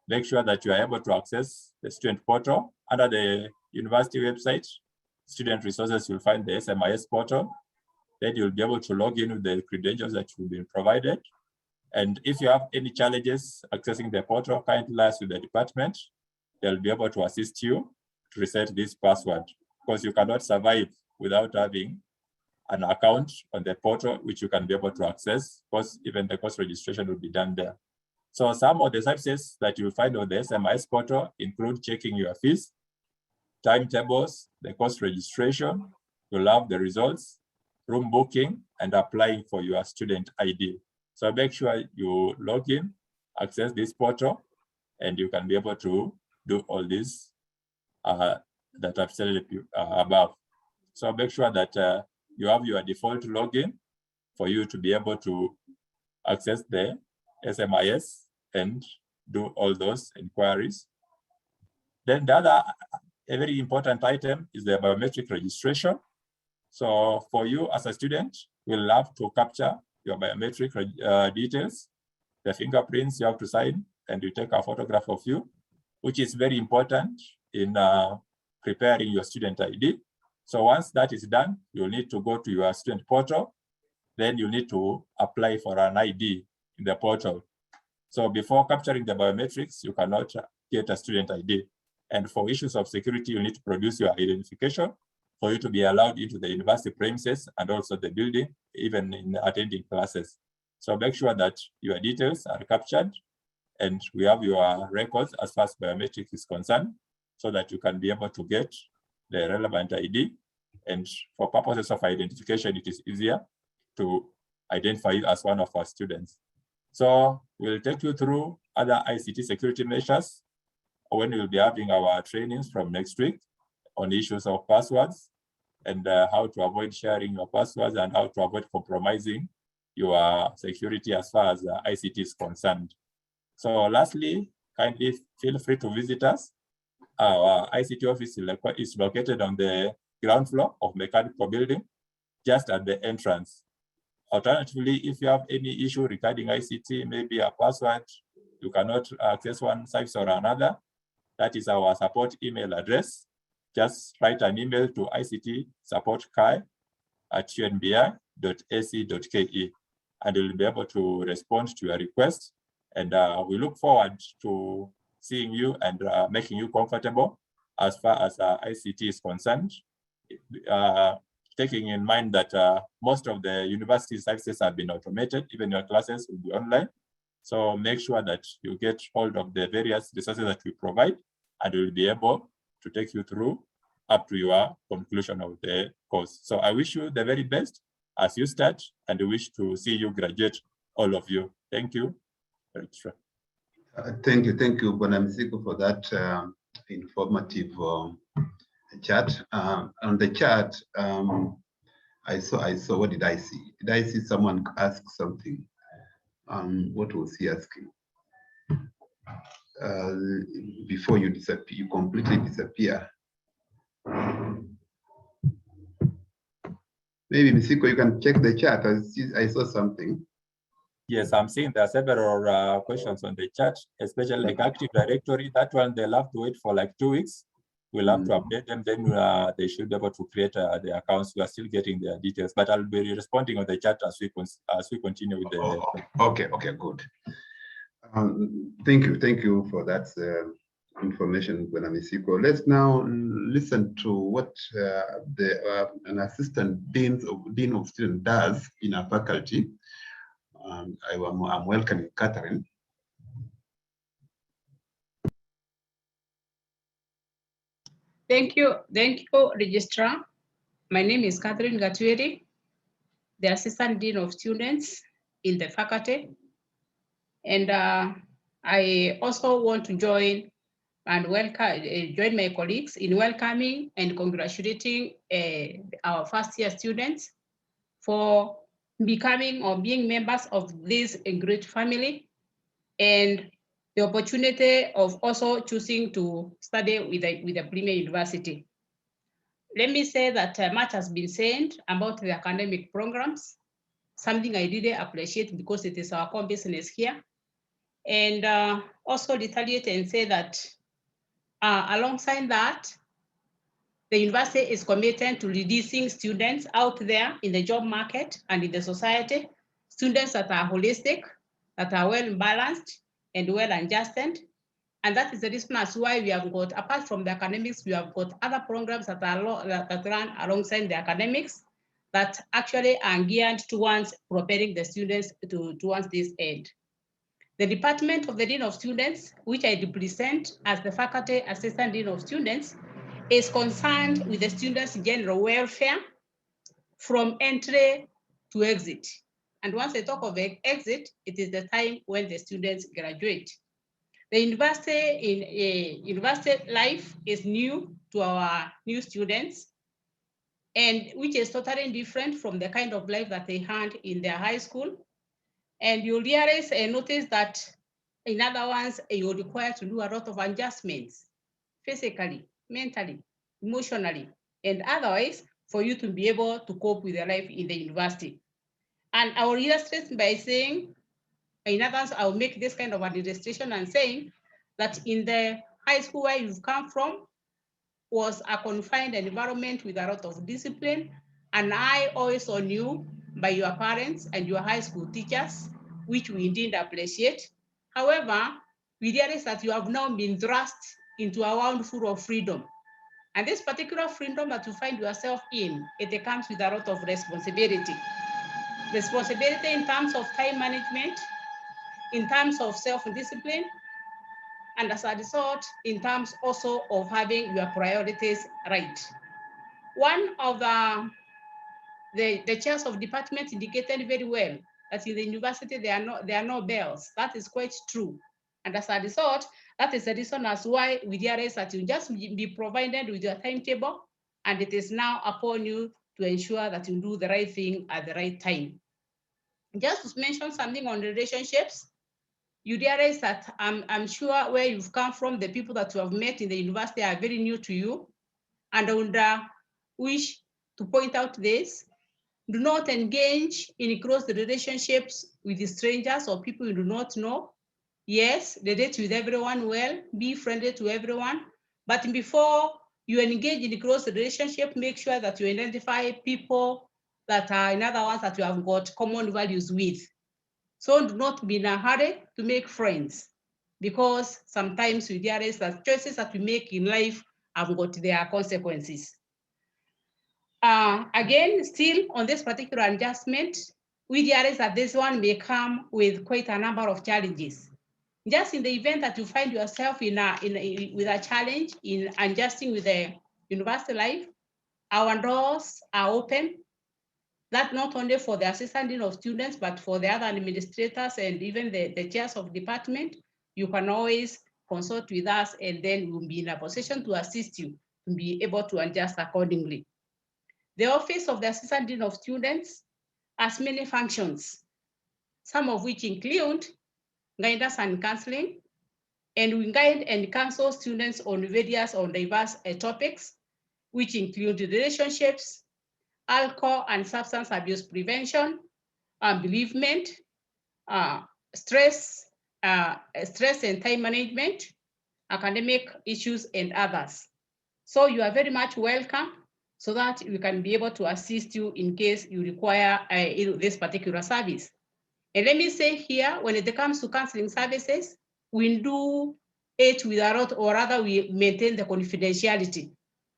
Make sure that you are able to access the student portal. Under the university website, student resources, you'll find the SMIS portal. then you'll be able to log in with the credentials that you've been provided. And if you have any challenges accessing the portal, kindly liaise with the department. They'll be able to assist you to reset this password, because you cannot survive without having an account on the portal, which you can be able to access, because even the course registration will be done there. So some of the services that you'll find on the SMIS portal include checking your fees, timetables, the course registration, you'll have the results, room booking, and applying for your student ID. So make sure you log in, access this portal, and you can be able to do all this that I've said above. So make sure that you have your default login for you to be able to access the SMIS and do all those inquiries. Then the other a very important item is the biometric registration. So for you as a student, we'll have to capture your biometric details, the fingerprints you have to sign, and you take a photograph of you, which is very important in preparing your student ID. So once that is done, you'll need to go to your student portal. Then you need to apply for an ID in the portal. So before capturing the biometrics, you cannot get a student ID. And for issues of security, you need to produce your identification for you to be allowed into the university premises and also the building, even in attending classes. So make sure that your details are captured and we have your records as far as biometric is concerned, so that you can be able to get the relevant ID. And for purposes of identification, it is easier to identify you as one of our students. So we'll take you through other ICT security measures when we'll be having our trainings from next week on issues of passwords and how to avoid sharing your passwords and how to avoid compromising your security as far as ICT is concerned. So lastly, kindly feel free to visit us. Our ICT office is located on the ground floor of Mechanical Building, just at the entrance. Alternatively, if you have any issue regarding ICT, maybe a password, you cannot access one service or another, that is our support email address. Just write an email to ictsupport@unbi.ac.ke and we'll be able to respond to your request. And we look forward to seeing you and making you comfortable as far as ICT is concerned. Taking in mind that most of the university services have been automated, even your classes will be online. So make sure that you get hold of the various resources that we provide, and we'll be able to take you through up to your conclusion of the course. So I wish you the very best as you start, and I wish to see you graduate, all of you. Thank you. Thank you, Bwana Misiku, for that informative chat. On the chat, I saw, what did I see? Did I see someone ask something? What was he asking? Before you disappear, you completely disappear. Maybe Misiku, you can check the chat. I saw something. Yes, I'm seeing there are several questions on the chat, especially like Active Directory. That one, they'll have to wait for like 2 weeks. We'll have to update them, then they should be able to create the accounts. We are still getting their details, but I'll be responding on the chat as we continue with the. Okay, good. Thank you for that information, Bwana Misiku. Let's now listen to what an assistant dean of students does in our faculty. I'm welcoming Catherine. Thank you, Registrar. My name is Catherine Gatueri, the Assistant Dean of Students in the faculty. And I also want to join my colleagues in welcoming and congratulating our first-year students for becoming or being members of this great family, and the opportunity of also choosing to study with a premier university. Let me say that much has been said about the academic programs, something I really appreciate because it is our core business here. And also retaliate and say that alongside that, The university is committed to releasing students out there in the job market and in the society, students that are holistic, that are well balanced and well adjusted. And that is the reason as why we have got, apart from the academics, we have got other programs that run alongside the academics that actually are geared towards propelling the students towards this end. The Department of the Dean of Students, which I represent as the Faculty Assistant Dean of Students, is concerned with the students' general welfare from entry to exit. And once I talk of exit, it is the time when the students graduate. The university life is new to our new students, and which is totally different from the kind of life that they had in their high school. And you'll realize and notice that in other ones, you're required to do a lot of adjustments, physically, mentally, emotionally, and otherwise, for you to be able to cope with your life in the university. And I will illustrate by saying, in other words, I'll make this kind of an illustration and saying that in the high school where you've come from was a confined environment with a lot of discipline, and I also knew by your parents and your high school teachers, which we indeed appreciate. However, we realize that you have now been thrust into a world full of freedom. And this particular freedom that you find yourself in, it comes with a lot of responsibility. Responsibility in terms of time management, in terms of self-discipline, and as a result, in terms also of having your priorities right. One of the chairs of department indicated very well that in the university there are no bells. That is quite true. And as a result, that is the reason as why we realize that you just be provided with your timetable, and it is now upon you to ensure that you do the right thing at the right time. Just to mention something on relationships, you realize that I'm sure where you've come from, the people that you have met in the university are very new to you. And I would wish to point out this: do not engage in close relationships with strangers or people you do not know. Yes, relate with everyone well, be friendly to everyone. But before you engage in a close relationship, make sure that you identify people that are in other ones that you have got common values with. So do not be in a hurry to make friends, because sometimes we realize that choices that we make in life have got their consequences. Again, still on this particular adjustment, we realize that this one may come with quite a number of challenges. Just in the event that you find yourself with a challenge in adjusting with the university life, our doors are open. That not only for the assistant dean of students, but for the other administrators and even the chairs of department. You can always consult with us, and then we'll be in a position to assist you to be able to adjust accordingly. The office of the assistant dean of students has many functions, some of which include guidance and counseling, and we guide and counsel students on various diverse topics, which include relationships, alcohol and substance abuse prevention, bereavement, stress and time management, academic issues, and others. So you are very much welcome, so that we can be able to assist you in case you require this particular service. And let me say here, when it comes to counseling services, we do it with a lot, or rather we maintain the confidentiality.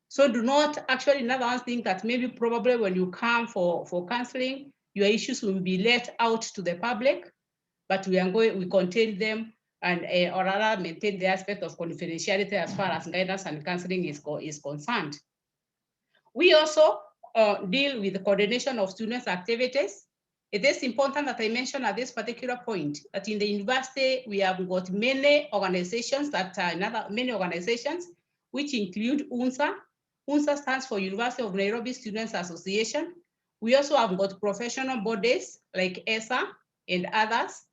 So do not actually, in other words, think that maybe probably when you come for counseling, your issues will be let out to the public, but we contain them and or rather maintain the aspect of confidentiality as far as guidance and counseling is concerned. We also deal with the coordination of students' activities. It is important that I mention at this particular point that in the university, we have got many organizations which include UNSA. UNSA stands for University of Nairobi Students Association. We also have got professional bodies like ESA and others.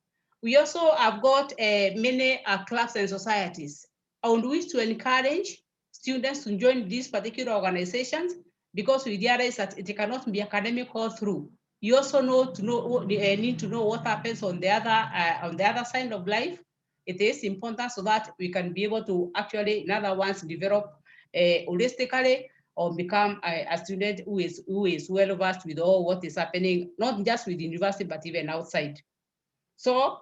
We also have got many clubs and societies. I would wish to encourage students to join these particular organizations, because we realize that it cannot be academic all through. You also need to know what happens on the other side of life. It is important so that we can be able to actually, in other words, develop holistically or become a student who is well versed with all what is happening, not just with the university, but even outside. So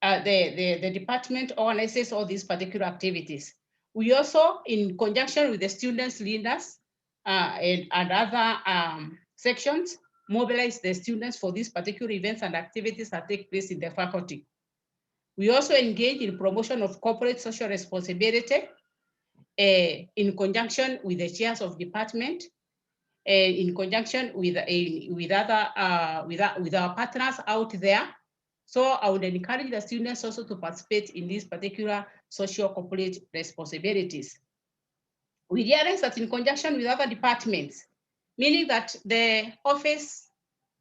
the department organizes all these particular activities. We also, in conjunction with the students leaders and other sections, mobilize the students for these particular events and activities that take place in the faculty. We also engage in promotion of corporate social responsibility in conjunction with the chairs of department, in conjunction with our partners out there. So I would encourage the students also to participate in these particular social corporate responsibilities. We realize that in conjunction with other departments, meaning that the Office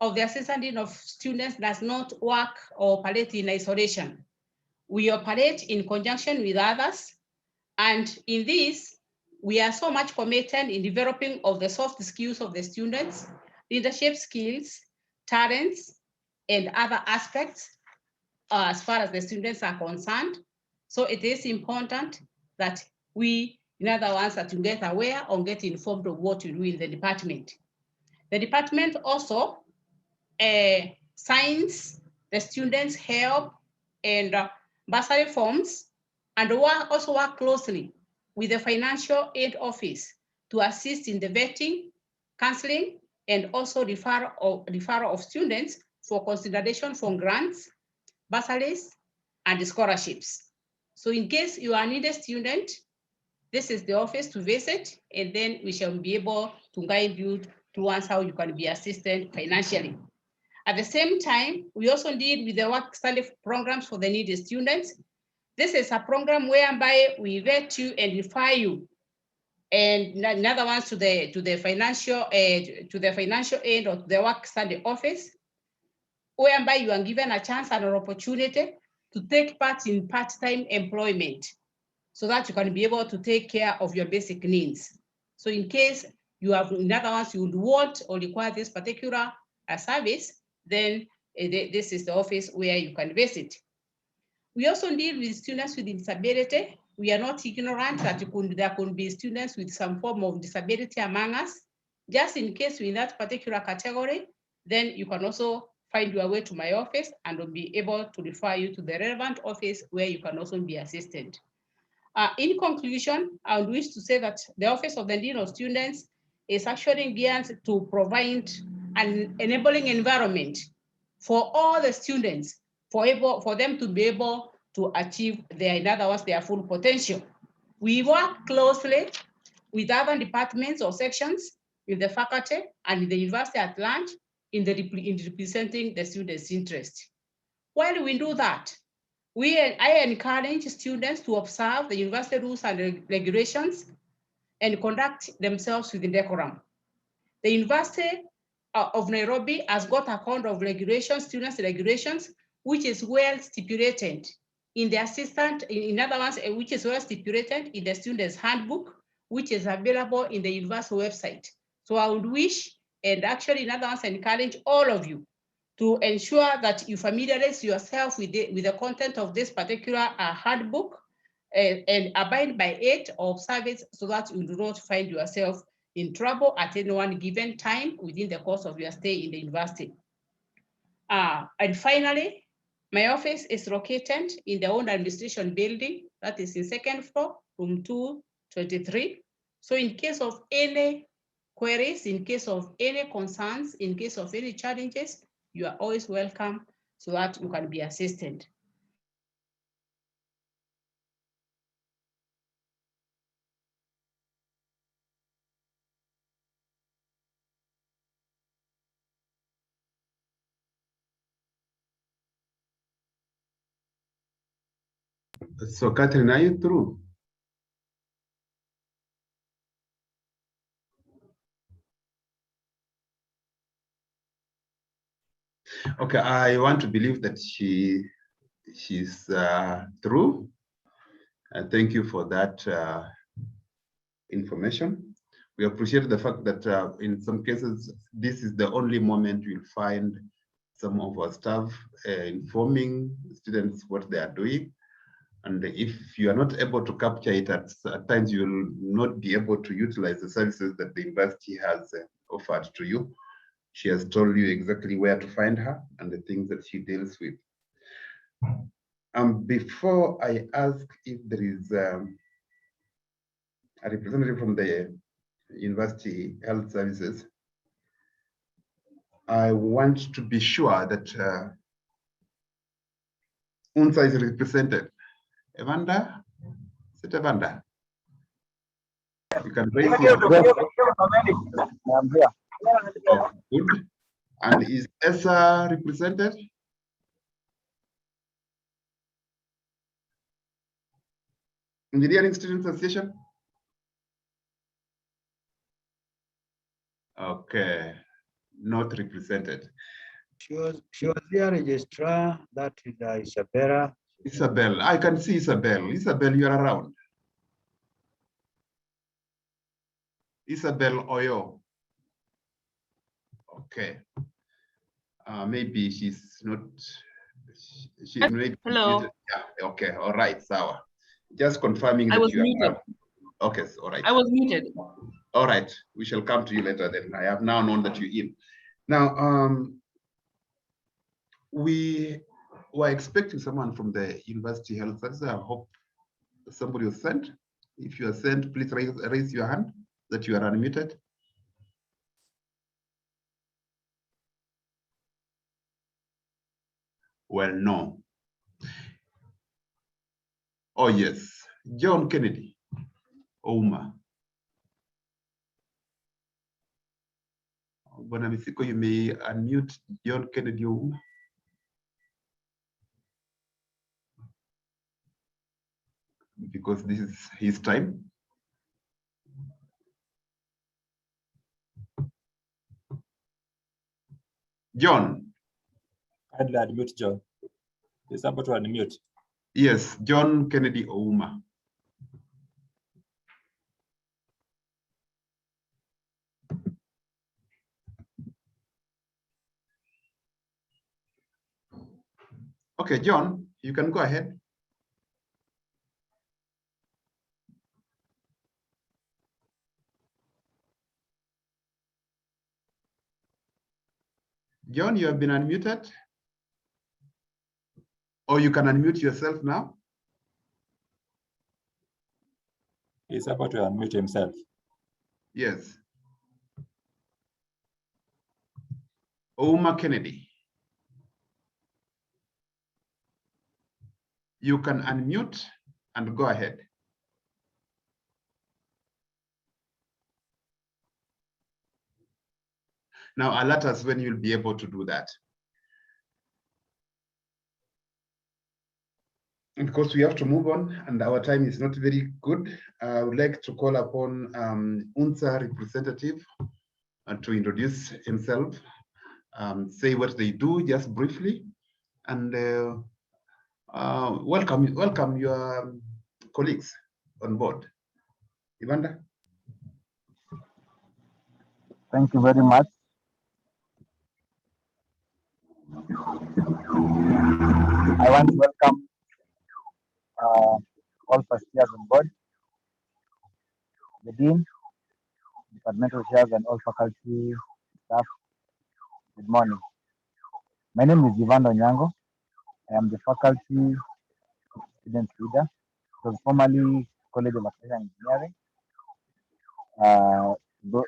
of the Assistant Dean of Students does not work or operate in isolation. We operate in conjunction with others, and in this, we are so much committed in developing of the soft skills of the students, leadership skills, talents, and other aspects as far as the students are concerned. So it is important that we, in other words, that you get aware or get informed of what you do in the department. The department also signs the students' help and bursary forms, and also work closely with the financial aid office to assist in the vetting, counseling, and also referral of students for consideration for grants, bursaries, and scholarships. So in case you are a needy student, this is the office to visit, and then we shall be able to guide you towards how you can be assisted financially. At the same time, we also deal with the work study programs for the needy students. This is a program whereby we vet you and refer you, and another one to the financial aid or to the work study office, whereby you are given a chance and an opportunity to take part in part-time employment, so that you can be able to take care of your basic needs. So in case you have, in other words, you would want or require this particular service, then this is the office where you can visit. We also deal with students with disability. We are not ignorant that there could be students with some form of disability among us. Just in case you're in that particular category, then you can also find your way to my office and will be able to refer you to the relevant office where you can also be assisted. In conclusion, I would wish to say that the Office of the Dean of Students is actually geared to provide an enabling environment for all the students, for them to be able to achieve their, in other words, their full potential. We work closely with other departments or sections, with the faculty and with the university at large in representing the students' interest. While we do that, I encourage students to observe the university rules and regulations and conduct themselves within decorum. The University of Nairobi has got a code of regulations, students' regulations, which is well stipulated in the in other words, which is well stipulated in the student's handbook, which is available in the university website. So I would wish, and actually in other words, encourage all of you to ensure that you familiarize yourself with the content of this particular handbook and abide by it or observe it, so that you do not find yourself in trouble at any one given time within the course of your stay in the university. And finally, my office is located in the own administration building, that is in second floor, room 223. So in case of any queries, in case of any concerns, in case of any challenges, you are always welcome so that you can be assisted. So Catherine, are you through? Okay, I want to believe that she's through. Thank you for that information. We appreciate the fact that in some cases, this is the only moment you'll find some of our staff informing students what they are doing. And if you are not able to capture it, at times you will not be able to utilize the services that the university has offered to you. She has told you exactly where to find her and the things that she deals with. Before I ask if there is a representative from the University Health Services, I want to be sure that UNSA is represented. Evander? Is it Evander? You can raise your hand. I'm here. Oh, good. And is ESSA represented? Engineering Students Association? Okay, not represented. She was here, registrar. That is Isabella. Isabel, I can see Isabel. Isabel, you are around. Isabel Oyo. Okay. Maybe she's not. She maybe. Hello. Yeah. Okay. All right. Sawa. Just confirming I that was you muted. are. Okay. All right. I was muted. All right. We shall come to you later. Then I have now known that you're in. Now, we were expecting someone from the University Health Services. I hope somebody was sent. If you are sent, please raise your hand that you are unmuted. Well, no. Oh, yes. John Kennedy, Ouma. Bwana Misiko, you may unmute John Kennedy Ouma. Because this is his time. John. Kindly unmute John. Is somebody to unmute? Yes, John Kennedy Ouma. Okay, John, you can go ahead. John, you have been unmuted. Or you can unmute yourself now. He's about to unmute himself. Yes. Ouma Kennedy. You can unmute and go ahead. Now alert us when you'll be able to do that. Because we have to move on and our time is not very good, I would like to call upon UNSA representative to introduce himself, say what they do just briefly, and welcome your colleagues on board. Evander. Thank you very much. I want to welcome all first years on board, the Dean, departmental chairs, and all faculty staff. Good morning. My name is Ivan Onyango. I am the faculty student leader. It was formerly College of Architecture and Engineering,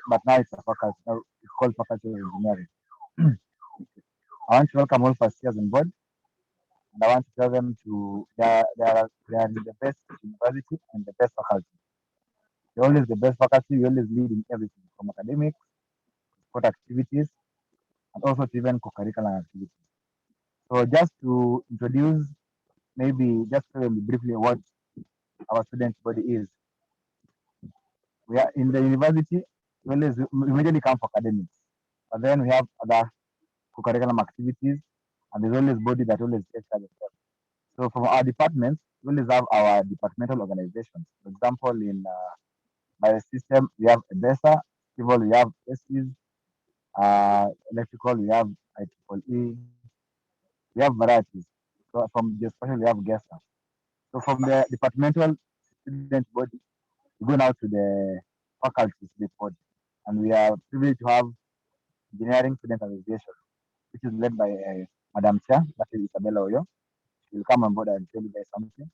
but now it's a faculty. Now it's called Faculty of Engineering. I want to welcome all first years on board, and I want to tell them they are the best university and the best faculty. They're always the best faculty. We always lead in everything from academics, sport activities, and also to even co-curricular activities. So just to introduce, maybe just tell them briefly what our student body is. We are in the university, we immediately come for academics, but then we have other co-curriculum activities, and there's always body that always takes care of them. So from our departments, we always have our departmental organizations. For example, in biosystem, we have EBESA, civil, we have SEs, electrical, we have IEEE, we have varieties. So from geospatial, we have GESA. So from the departmental student body, we go now to the faculty student body. And we are privileged to have Engineering Student Association, which is led by Madam Chair, that is Isabella Oyo. She will come on board and tell you guys something.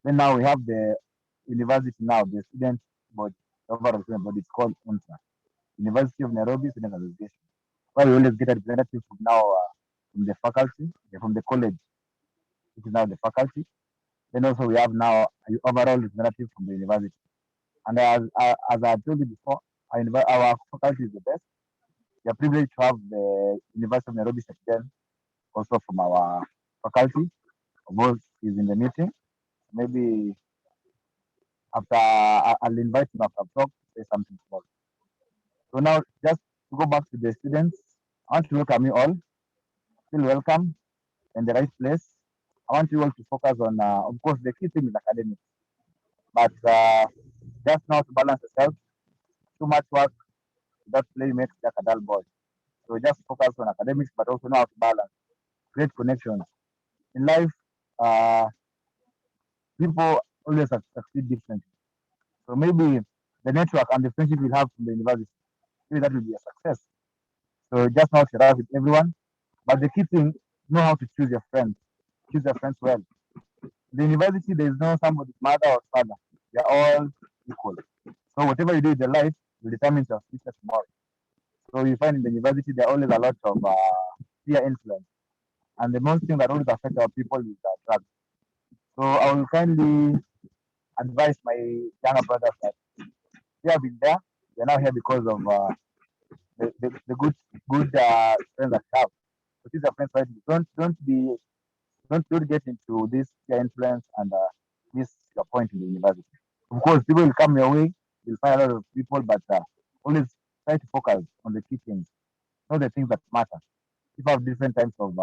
Then now we have the university now, the student body, the overall student body, it's called UNSA, University of Nairobi Student Association, where we always get a representative from now from the faculty, from the college, which is now the faculty. Then also we have now an overall representative from the university. And as I told you before, our faculty is the best. We are privileged to have the University of Nairobi Secretary also from our faculty. Both is in the meeting. Maybe after I'll invite him after talk to say something small. So now just to go back to the students, I want to welcome you all. Still welcome in the right place. I want you all to focus on, of course, the key thing is academics. But just now to balance yourself, too much work without play makes like a dull boy. So just focus on academics, but also know how to balance, create connections. In life, people always succeed differently. So maybe the network and the friendship you have from the university, maybe that will be a success. So just know how to interact with everyone. But the key thing, know how to choose your friends. Choose your friends well. In the university, there is no somebody's mother or father. They are all equal. So whatever you do in your life will determine your future tomorrow. So you find in the university, there are always a lot of peer influence. And the most thing that always affects our people is drugs. So I will kindly advise my younger brothers that they have been there. They're now here because of the good friends that you have. So these are friends, right? Don't get into this peer influence and miss your point in the university. Of course, people will come your way. You'll find a lot of people, but always try to focus on the key things, not the things that matter. If you have different types of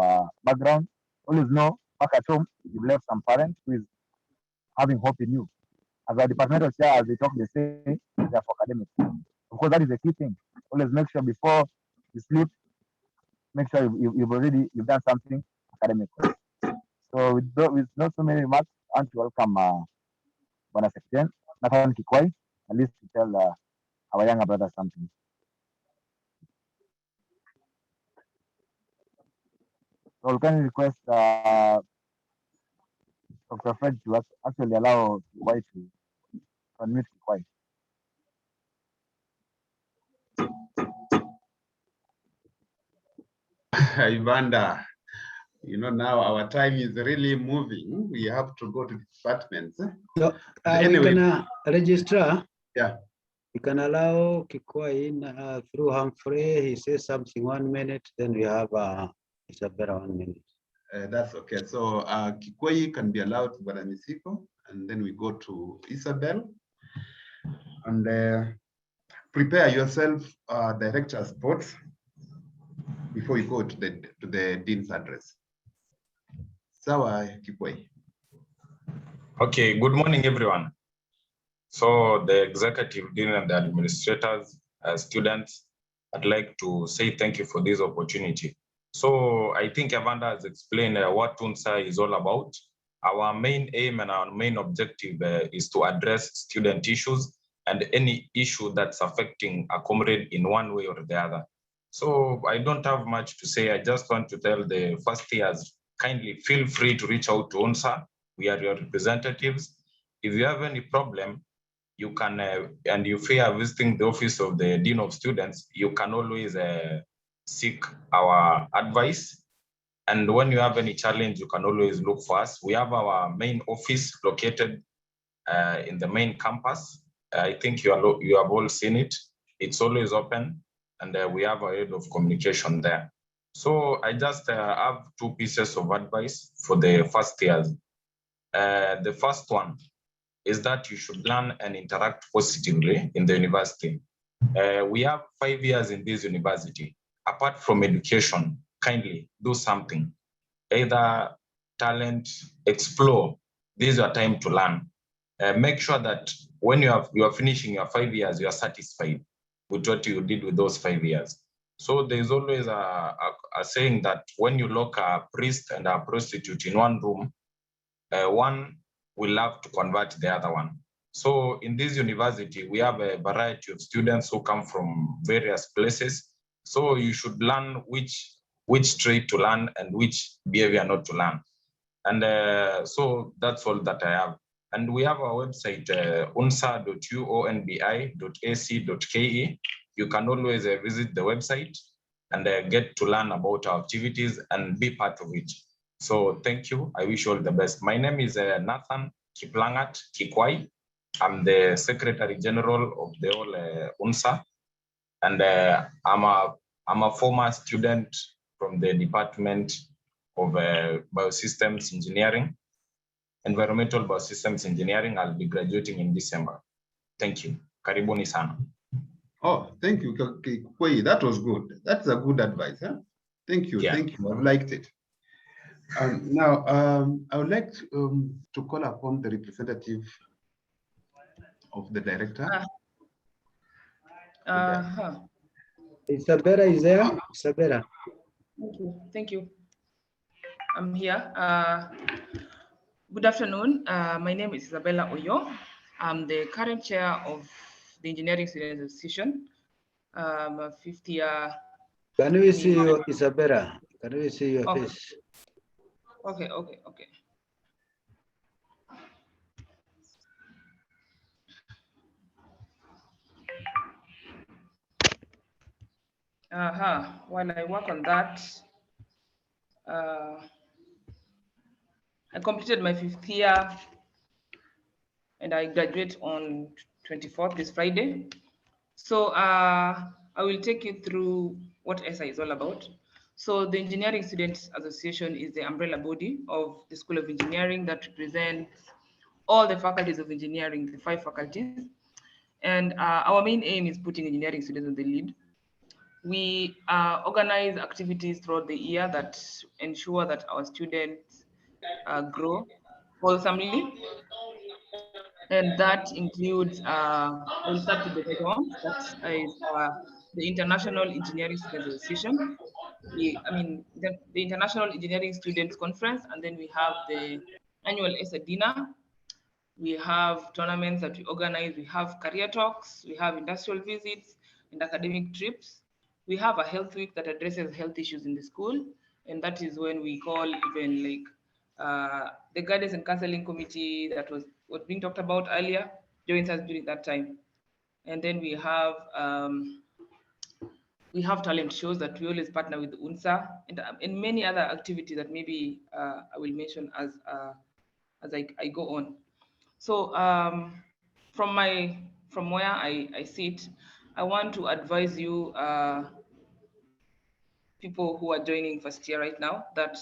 background, always know back at home you've left some parents who is having hope in you. As a departmental chair, as they talk, they say they are for academics. Of course, that is the key thing. Always make sure before you sleep, make sure you've done something academic. So with not so many remarks, I want to welcome Bwana Secretary Nathan Kikwai, at least to tell our younger brother something. So we can request Dr. Fred to actually allow Kikwai to unmute Kikwai. Ivanda, you know, now our time is really moving. We have to go to the departments. So, anyway, we can register. Yeah. We can allow Kikwai in through Humphrey. He says something 1 minute, then we have Isabella 1 minute. That's okay. So Kikwai can be allowed to Baranisiko, and then we go to Isabel. And prepare yourself, director sports, before you go to the dean's address. Sawa Kikwai. Okay, good morning, everyone. So the executive dean and the administrators, students, I'd like to say thank you for this opportunity. So I think Evander has explained what UNSA is all about. Our main aim and our main objective is to address student issues and any issue that's affecting a comrade in one way or the other. So I don't have much to say. I just want to tell the first years, kindly feel free to reach out to UNSA. We are your representatives. If you have any problem, you can, and you fear visiting the office of the Dean of Students, you can always seek our advice. And when you have any challenge, you can always look for us. We have our main office located in the main campus. I think you have all seen it. It's always open, and we have a head of communication there. So I just have 2 pieces of advice for the first years. The first one is that you should learn and interact positively in the university. We have 5 years in this university. Apart from education, kindly do something. Either talent, explore. This is your time to learn. Make sure that when you are finishing your 5 years, you are satisfied with what you did with those 5 years. So there's always a saying that when you lock a priest and a prostitute in one room, one will love to convert the other one. So in this university, we have a variety of students who come from various places. So you should learn which trait to learn and which behavior not to learn. And so that's all that I have. And we have our website, unsa.uonbi.ac.ke. You can always visit the website and get to learn about our activities and be part of it. So thank you. I wish you all the best. My name is Nathan Kiplangat Kikwai. I'm the Secretary General of the whole UNSA. And I'm a former student from the Department of Biosystems Engineering, Environmental Biosystems Engineering. I'll be graduating in December. Thank you. Karibuni sana. Oh, thank you, Kikwai. That was good. That's a good advice. Huh? Thank you. Yeah. Thank you. I've liked it. Now, I would like to call upon the representative of the director. Isabella is there? Isabella. Thank you. Thank you. I'm here. Good afternoon. My name is Isabella Oyo. I'm the current chair of the Engineering Students Association. A 5th year. Can we see you, Isabella? Can we see your face? Okay. While I work on that, I completed my 5th year and I graduate on 24th, this Friday. So I will take you through what ESA is all about. So the Engineering Students Association is the umbrella body of the School of Engineering that represents all the faculties of engineering, the 5 faculties. And our main aim is putting engineering students on the lead. We organize activities throughout the year that ensure that our students grow wholesomely. And that includes, we'll start with the head one, that is the International Engineering Students Association. The International Engineering Students Conference, and then we have the annual ESA dinner. We have tournaments that we organize. We have career talks. We have industrial visits and academic trips. We have a health week that addresses health issues in the school. And that is when we call even like the guidance and counseling committee that was being talked about earlier joins us during that time. And then we have talent shows that we always partner with UNSA and many other activities that maybe I will mention as I go on. So from where I sit, I want to advise you people who are joining first year right now that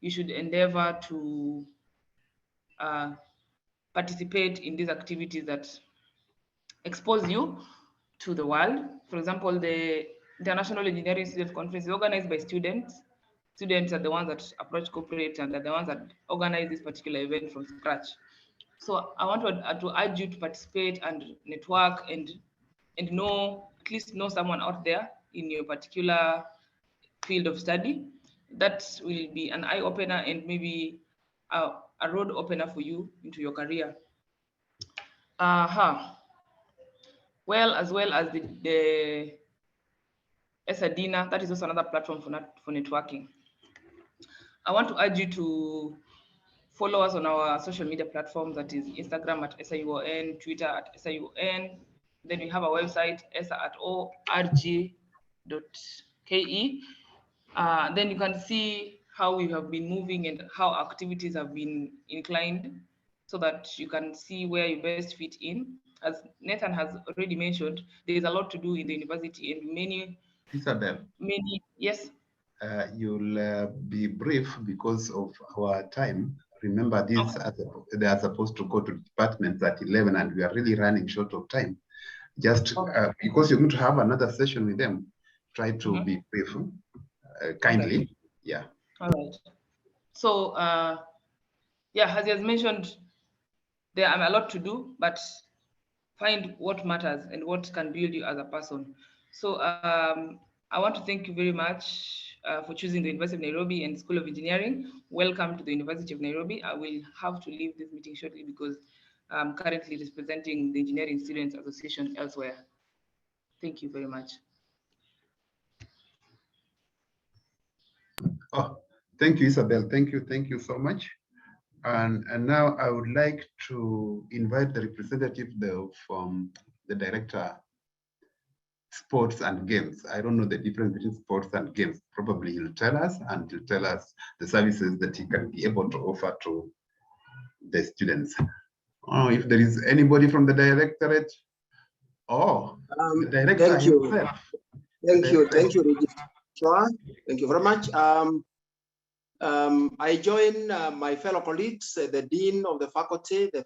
you should endeavor to participate in these activities that expose you to the world. For example, the International Engineering Students Conference is organized by students. Students are the ones that approach corporate and are the ones that organize this particular event from scratch. So I want to urge you to participate and network and know, at least know someone out there in your particular field of study. That will be an eye opener and maybe a road opener for you into your career. Well as the ESA dinner, that is also another platform for networking. I want to urge you to follow us on our social media platforms, that is Instagram at SIUON, Twitter at SIUON. Then we have our website, esa@org.ke. Then you can see how we have been moving and how activities have been inclined so that you can see where you best fit in. As Nathan has already mentioned, there is a lot to do in the university and many. Isabel. Yes. You'll be brief because of our time. Remember, these they are supposed to go to departments at 11 and we are really running short of time. Just because you're going to have another session with them, try to be brief, kindly. Okay. Yeah. All right. So, yeah, as he has mentioned, there are a lot to do, but find what matters and what can build you as a person. So I I want to thank you very much for choosing the University of Nairobi and School of Engineering. Welcome to the University of Nairobi. I will have to leave this meeting shortly because I'm currently representing the Engineering Students Association elsewhere. Thank you very much. Oh, thank you, Isabel. Thank you so much. And now I would like to invite the representative from the director, Sports and Games. I don't know the difference between sports and games. Probably he'll tell us, and he'll tell us the services that he can be able to offer to the students. Oh, if there is anybody from the directorate. Oh, the director thank you. himself. Thank you, Registrar. Thank you very much. I join my fellow colleagues, the Dean of the faculty, the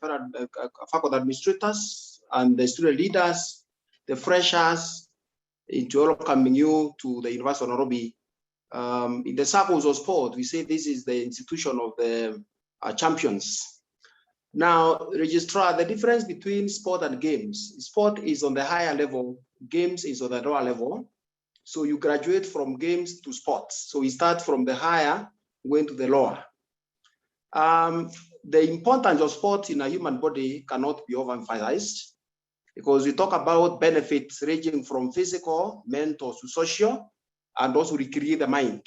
faculty administrators, and the student leaders, the freshers, into welcoming you to the University of Nairobi. In the circles of sport, we say this is the institution of the champions. Now, Registrar, the difference between sport and games, sport is on the higher level, games is on the lower level. So you graduate from games to sports. So we start from the higher, going to the lower. The importance of sport in a human body cannot be overemphasized because we talk about benefits ranging from physical, mental to social, and also recreate the mind.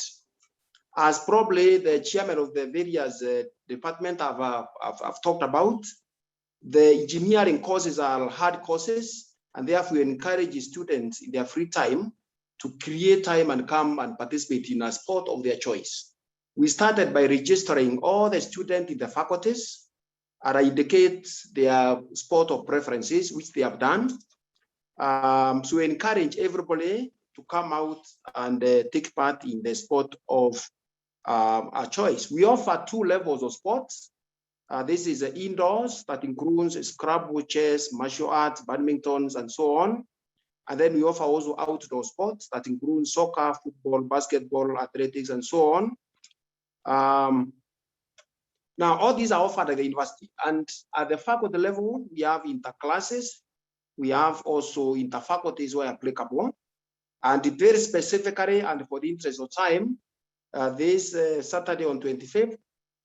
As probably the chairman of the various departments have talked about, the engineering courses are hard courses, and therefore we encourage students in their free time to create time and come and participate in a sport of their choice. We started by registering all the students in the faculties and indicate their sport of preferences, which they have done. So we encourage everybody to come out and take part in the sport of our choice. We offer 2 levels of sports. This is indoors, that includes Scrabble, chess, martial arts, badmintons, and so on. And then we offer also outdoor sports that include soccer, football, basketball, athletics, and so on. Now, all these are offered at the university. And at the faculty level, we have interclasses. We have also interfaculties where applicable. And very specifically, and for the interest of time, this Saturday on 25th,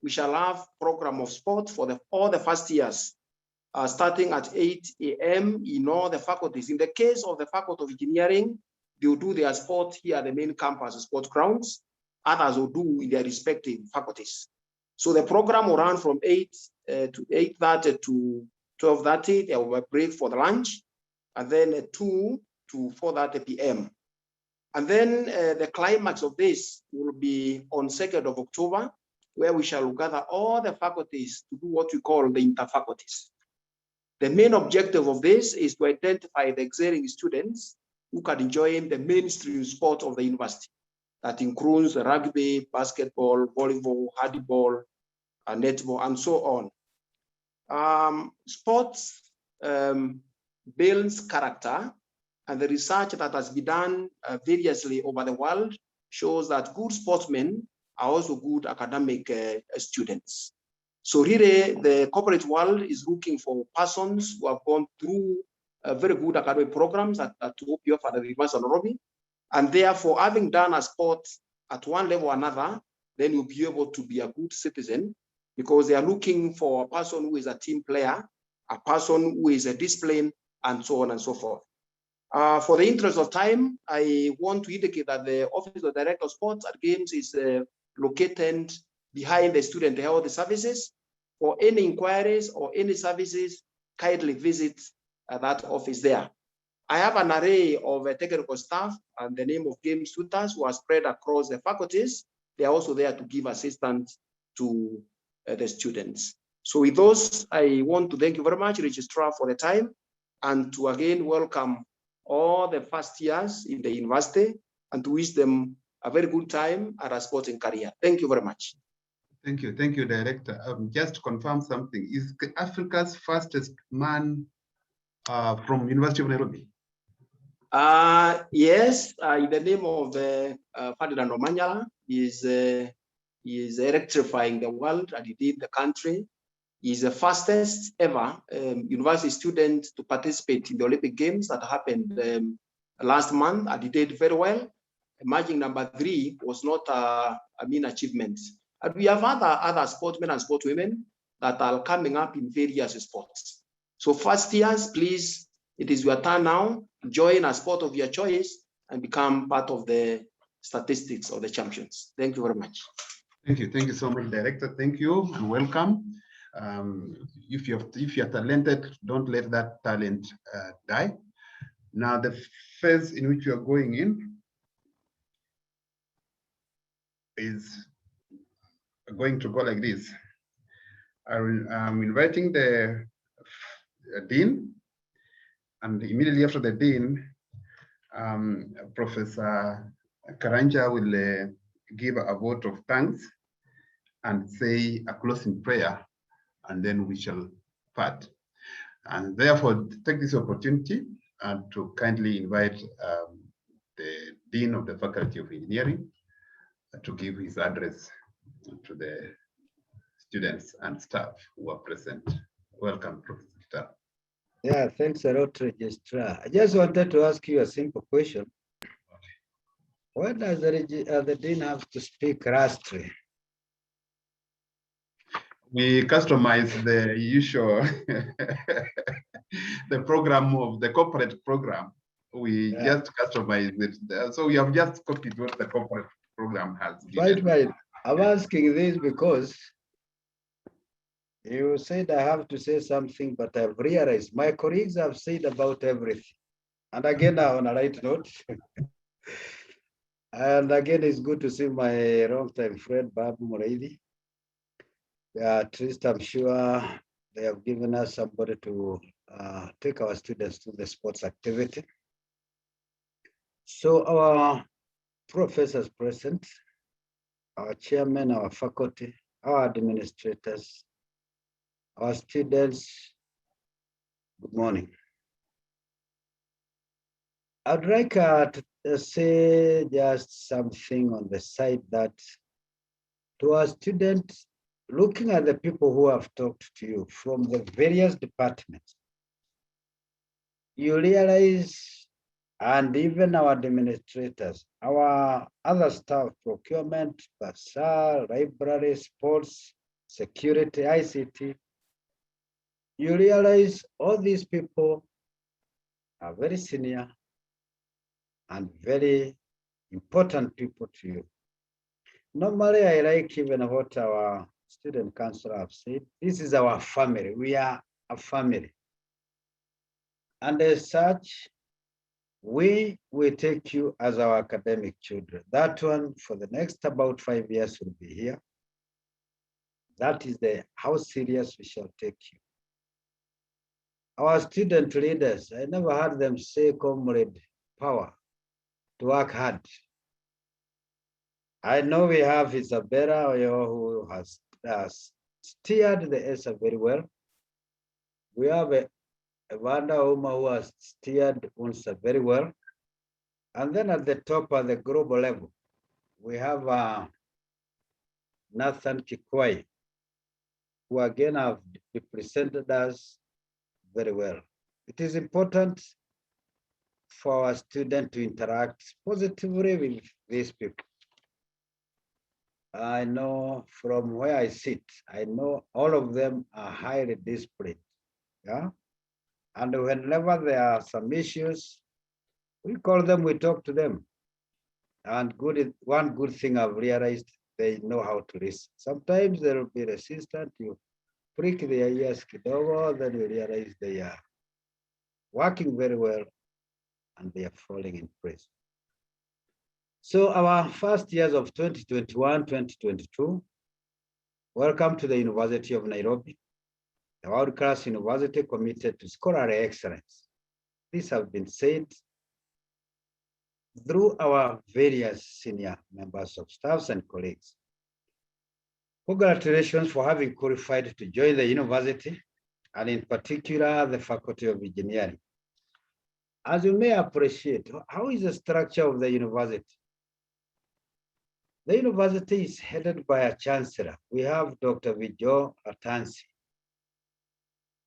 we shall have program of sport for all the first years, starting at 8 a.m. in all the faculties. In the case of the Faculty of Engineering, they will do their sport here at the main campus, sport grounds. Others will do in their respective faculties. So the program will run from 8 to 8:30 to 12:30. There will be a break for the lunch, and then 2 to 4:30 p.m. And then the climax of this will be on 2nd of October, where we shall gather all the faculties to do what we call the interfaculties. The main objective of this is to identify the excelling students who can join the mainstream sport of the university. That includes rugby, basketball, volleyball, handball, netball, and so on. Sports builds character, and the research that has been done variously over the world shows that good sportsmen are also good academic students. So really, the corporate world is looking for persons who have gone through very good academic programs at OPF at the University of Nairobi. And therefore, having done a sport at one level or another, then you'll be able to be a good citizen because they are looking for a person who is a team player, a person who is a discipline, and so on and so forth. For the interest of time, I want to indicate that the Office of Director of Sports and Games is located behind the Student Health Services. For any inquiries or any services, kindly visit that office there. I have an array of technical staff and the name of games tutors who are spread across the faculties. They are also there to give assistance to the students. So with those, I want to thank you very much, Registrar, for the time, and to again welcome all the first years in the university and to wish them a very good time at a sporting career. Thank you very much. Thank you, Director. Just to confirm something, is Africa's fastest man from University of Nairobi? Yes, in the name of Ferdinand Omanyala, he is electrifying the world and indeed the country. He is the fastest ever university student to participate in the Olympic Games that happened last month, and he did very well. emerging number 3 was not a mean achievement. And we have other sportsmen and sportswomen that are coming up in various sports. So first years, please, it is your turn now. Join a sport of your choice and become part of the statistics of the champions. Thank you very much. Thank you so much, Director. Thank you and welcome. If you're talented, don't let that talent die. Now, the phase in which you are going in is going to go like this. I'm inviting the Dean, and immediately after the Dean, Professor Karanja will give a vote of thanks and say a closing prayer, and then we shall part. And therefore, take this opportunity to kindly invite the Dean of the Faculty of Engineering to give his address to the students and staff who are present. Welcome, Professor. Yeah, thanks a lot, Registrar. I just wanted to ask you a simple question. Why does the Dean have to speak Rastri? We customize the usual, the program of the corporate program. We just customize it. So we have just copied what the corporate program has given. Right. I'm asking this because you said I have to say something, but I've realized my colleagues have said about everything. And again, now on a light note, and again, it's good to see my longtime friend, Babu Muraidi. At least I'm sure they have given us somebody to take our students to the sports activity. So our professors present, our chairman, our faculty, our administrators, our students, good morning. I'd like to say just something on the side that to our students, looking at the people who have talked to you from the various departments, you realize, and even our administrators, our other staff, procurement, basar, library, sports, security, ICT, you realize all these people are very senior and very important people to you. Normally, I like even what our student council have said. This is our family. We are a family. And as such, we will take you as our academic children. That one for the next about 5 years will be here. That is how serious we shall take you. Our student leaders, I never heard them say comrade power, to work hard. I know we have Isabella who has steered the ESA very well. We have Wanda Uma who has steered UNSA very well. And then at the top, at the global level, we have Nathan Kikwai, who again have represented us very well. It is important for our students to interact positively with these people. I know from where I sit, I know all of them are highly disciplined. Yeah. And whenever there are some issues, we call them, we talk to them. And one good thing I've realized, they know how to listen. Sometimes there will be resistant, you prick their ears kidogo, then you realize they are working very well and they are falling in place. So our first years of 2021, 2022, welcome to the University of Nairobi, the world-class university committed to scholarly excellence. These have been said through our various senior members of staffs and colleagues. Congratulations for having qualified to join the university, and in particular, the Faculty of Engineering. As you may appreciate, how is the structure of the university? The university is headed by a chancellor. We have Dr. Vijo Atansi.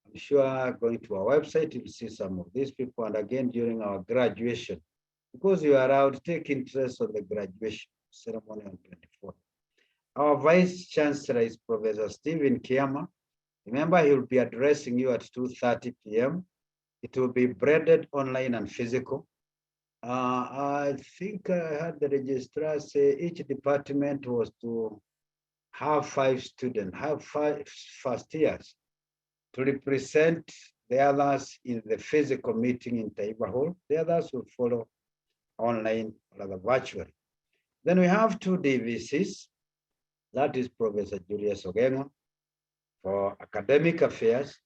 I'm sure going to our website, you'll see some of these people. And again, during our graduation, because you are allowed, take interest on the graduation ceremony on 24th. Our Vice Chancellor is Professor Stephen Kiama. Remember, he will be addressing you at 2:30 p.m. It will be branded online and physical. I think I heard the registrar say each department was to have 5 students, have 5 first years to represent the others in the physical meeting in Taiba Hall. The others will follow online or rather virtually. Then we have 2 DVCs. That is Professor Julius Ogengo for academic affairs.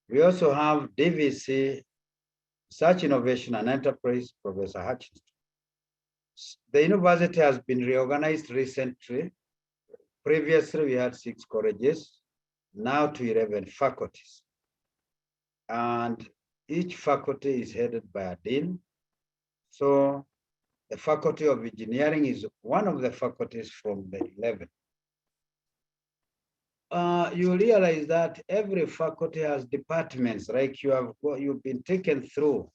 We also have DVC, Research Innovation and Enterprise, Professor Hutchinson. The university has been reorganized recently. Previously, we had 6 colleges, now to 11 faculties. And each faculty is headed by a dean. So the Faculty of Engineering is one of the faculties from the 11. You realize that every faculty has departments, like you've been taken through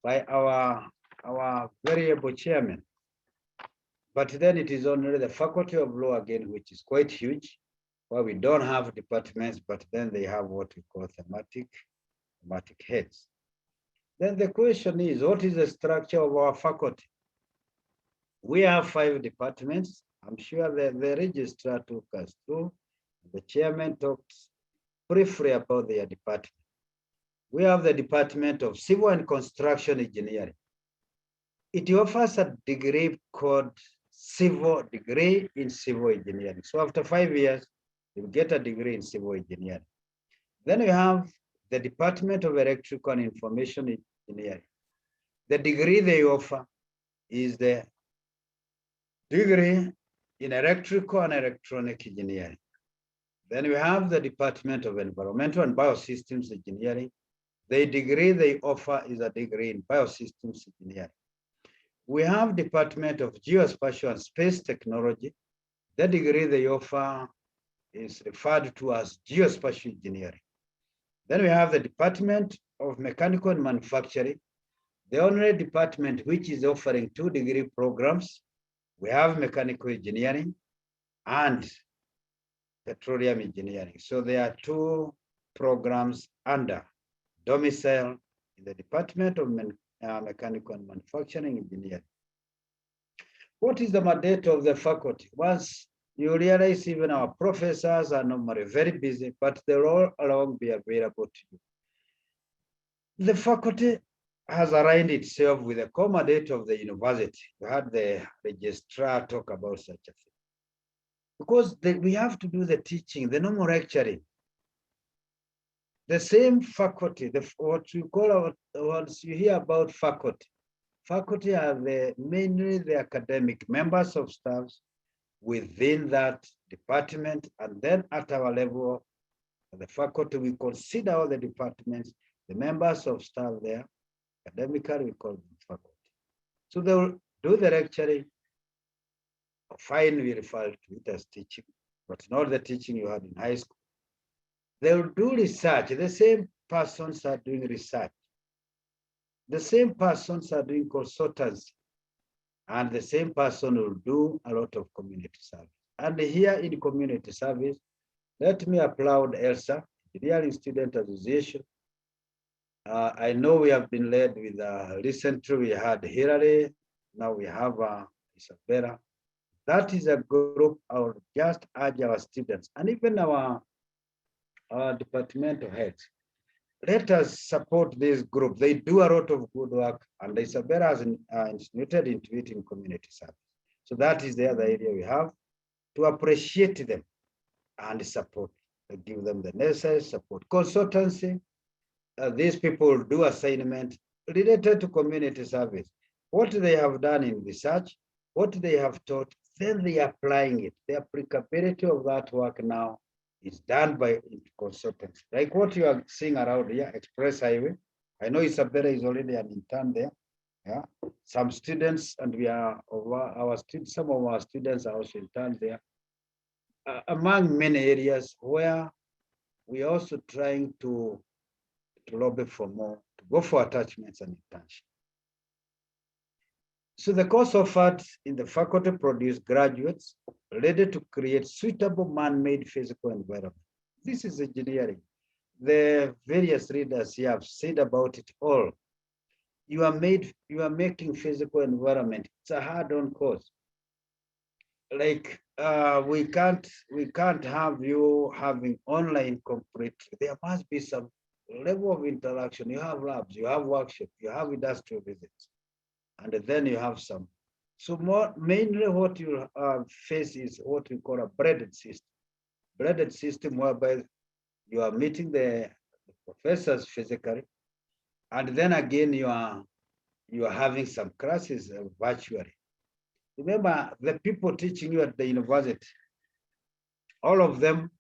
by our variable chairman. But then it is only the Faculty of Law again, which is quite huge, where we don't have departments, but then they have what we call thematic heads. Then the question is, what is the structure of our faculty? We have 5 departments. I'm sure the registrar took us through. The chairman talked briefly about their department. We have the Department of Civil and Construction Engineering. It offers a degree called degree in civil engineering. So after 5 years, you get a degree in civil engineering. Then we have the Department of Electrical and Information Engineering. The degree they offer is the degree in electrical and electronic engineering. Then we have the Department of Environmental and Biosystems Engineering. The degree they offer is a degree in Biosystems Engineering. We have Department of Geospatial and Space Technology. The degree they offer is referred to as Geospatial Engineering. Then we have the Department of Mechanical and Manufacturing, the only department which is offering 2 degree programs. We have Mechanical Engineering and Petroleum Engineering. So there are 2 programs under domicile in the Department of Mechanical and Manufacturing Engineering. What is the mandate of the faculty? Once you realize even our professors are normally very busy, but they'll all along be available to you. The faculty has aligned itself with the core mandate of the university. We had the registrar talk about such a thing. Because we have to do the teaching, the normal lecturing. The same faculty, what you call, once you hear about faculty, faculty are mainly the academic members of staff within that department, and then at our level, the faculty, we consider all the departments, the members of staff there, academically we call them faculty. So they will do the lecturing. Fine, we refer to it as teaching, but not the teaching you had in high school. They will do research. The same persons are doing research. The same persons are doing consultancy. And the same person will do a lot of community service. And here in community service, let me applaud ELSA, Engineering Student Association. I know we have been led with, recently we had Hillary, now we have Isabella. That is a group I would just urge our students and even our departmental heads. Let us support this group. They do a lot of good work, and Isabella has initiated into it in community service. So that is the other area we have to appreciate them and support, give them the necessary support. Consultancy, these people do assignment related to community service. What they have done in research, what they have taught, then they are applying it. The applicability of that work now is done by consultants. Like what you are seeing around here, Express Highway. I know Isabella is already an intern there. Yeah, some students, and we are our students. Some of our students are also interns there. Among many areas where we are also trying to lobby for more, to go for attachments and internship. So the course offered in the faculty produce graduates ready to create suitable man-made physical environment. This is engineering. The various readers here have said about it all. You are making physical environment. It's a hard-on course. Like we can't have you having online completely. There must be some level of interaction. You have labs, you have workshops, you have industrial visits, and then you have some. So mainly what you face is what we call a braided system. Braided system whereby you are meeting the professors physically, and then again you are having some classes virtually. Remember, the people teaching you at the university, all of them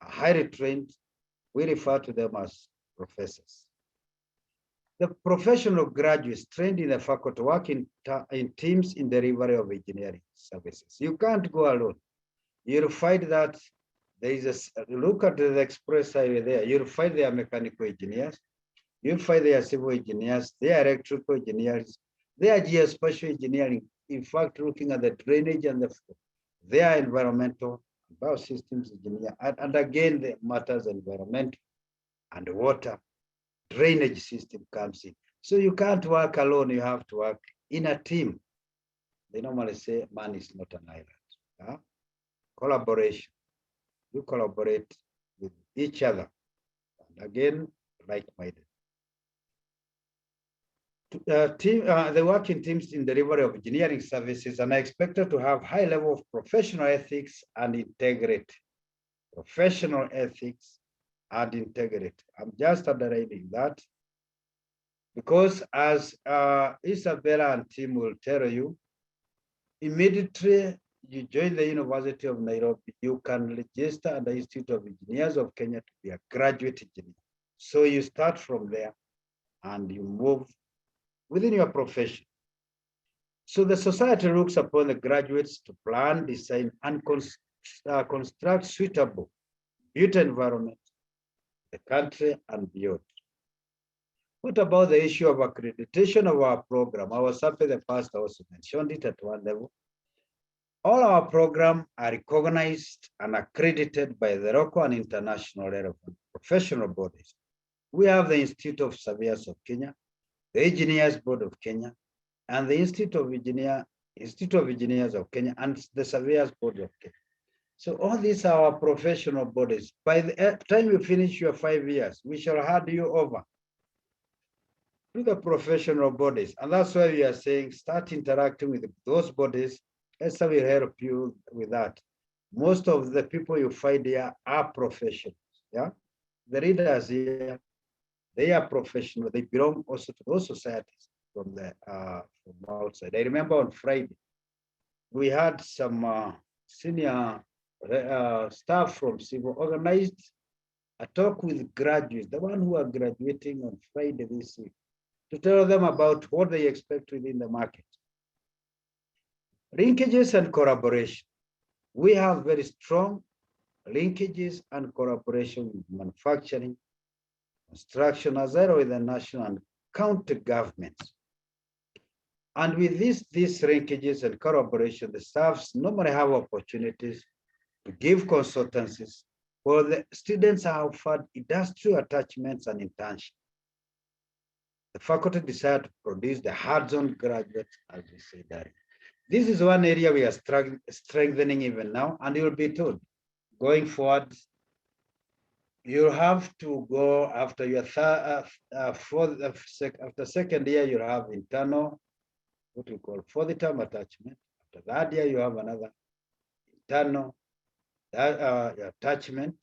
are highly trained. We refer to them as professors. The professional graduates trained in the faculty work in teams in delivery of engineering services. You can't go alone. You'll find that there is look at the express highway there. You'll find there are mechanical engineers. You'll find there are civil engineers. There are electrical engineers. There are geospatial engineering. In fact, looking at the drainage and they are environmental biosystems engineer, and again the matters environmental and water drainage system comes in. So you can't work alone, you have to work in a team. They normally say man is not an island. Collaboration. You collaborate with each other. And again, like-minded. The working teams in delivery of engineering services are expected to have high level of professional ethics and integrity. Professional ethics and integrity. I'm just underlining that because as Isabella and team will tell you, immediately you join the University of Nairobi, you can register at the Institute of Engineers of Kenya to be a graduate engineer. So you start from there and you move within your profession. So the society looks upon the graduates to plan, design, and construct suitable built environment, the country and beyond. What about the issue of accreditation of our program? I was happy the pastor also mentioned it at one level. All our programs are recognized and accredited by the local and international relevant professional bodies. We have the Institute of Surveyors of Kenya, the Engineers Board of Kenya, and the Institute of Engineers of Kenya, and the Surveyors Board of Kenya. So all these are our professional bodies. By the time you finish your 5 years, we shall hand you over to the professional bodies. And that's why we are saying, start interacting with those bodies. Esther will help you with that. Most of the people you find here are professionals. Yeah, the readers here, they are professional. They belong also to those societies from outside. I remember on Friday, we had some senior staff from Civil organized a talk with graduates, the one who are graduating on Friday this week, to tell them about what they expect within the market. Linkages and collaboration. We have very strong linkages and collaboration with manufacturing, construction, as well with the national and county governments. And with these linkages and collaboration, the staffs normally have opportunities to give consultancies, where the students are offered industrial attachments and internships. The faculty decide to produce the hands-on graduates, as we say that. This is one area we are strengthening even now, and you'll be told, going forward, you'll have to go after your after second year, you'll have internal, what we call fourth-term attachment. After that year, you have another internal attachment.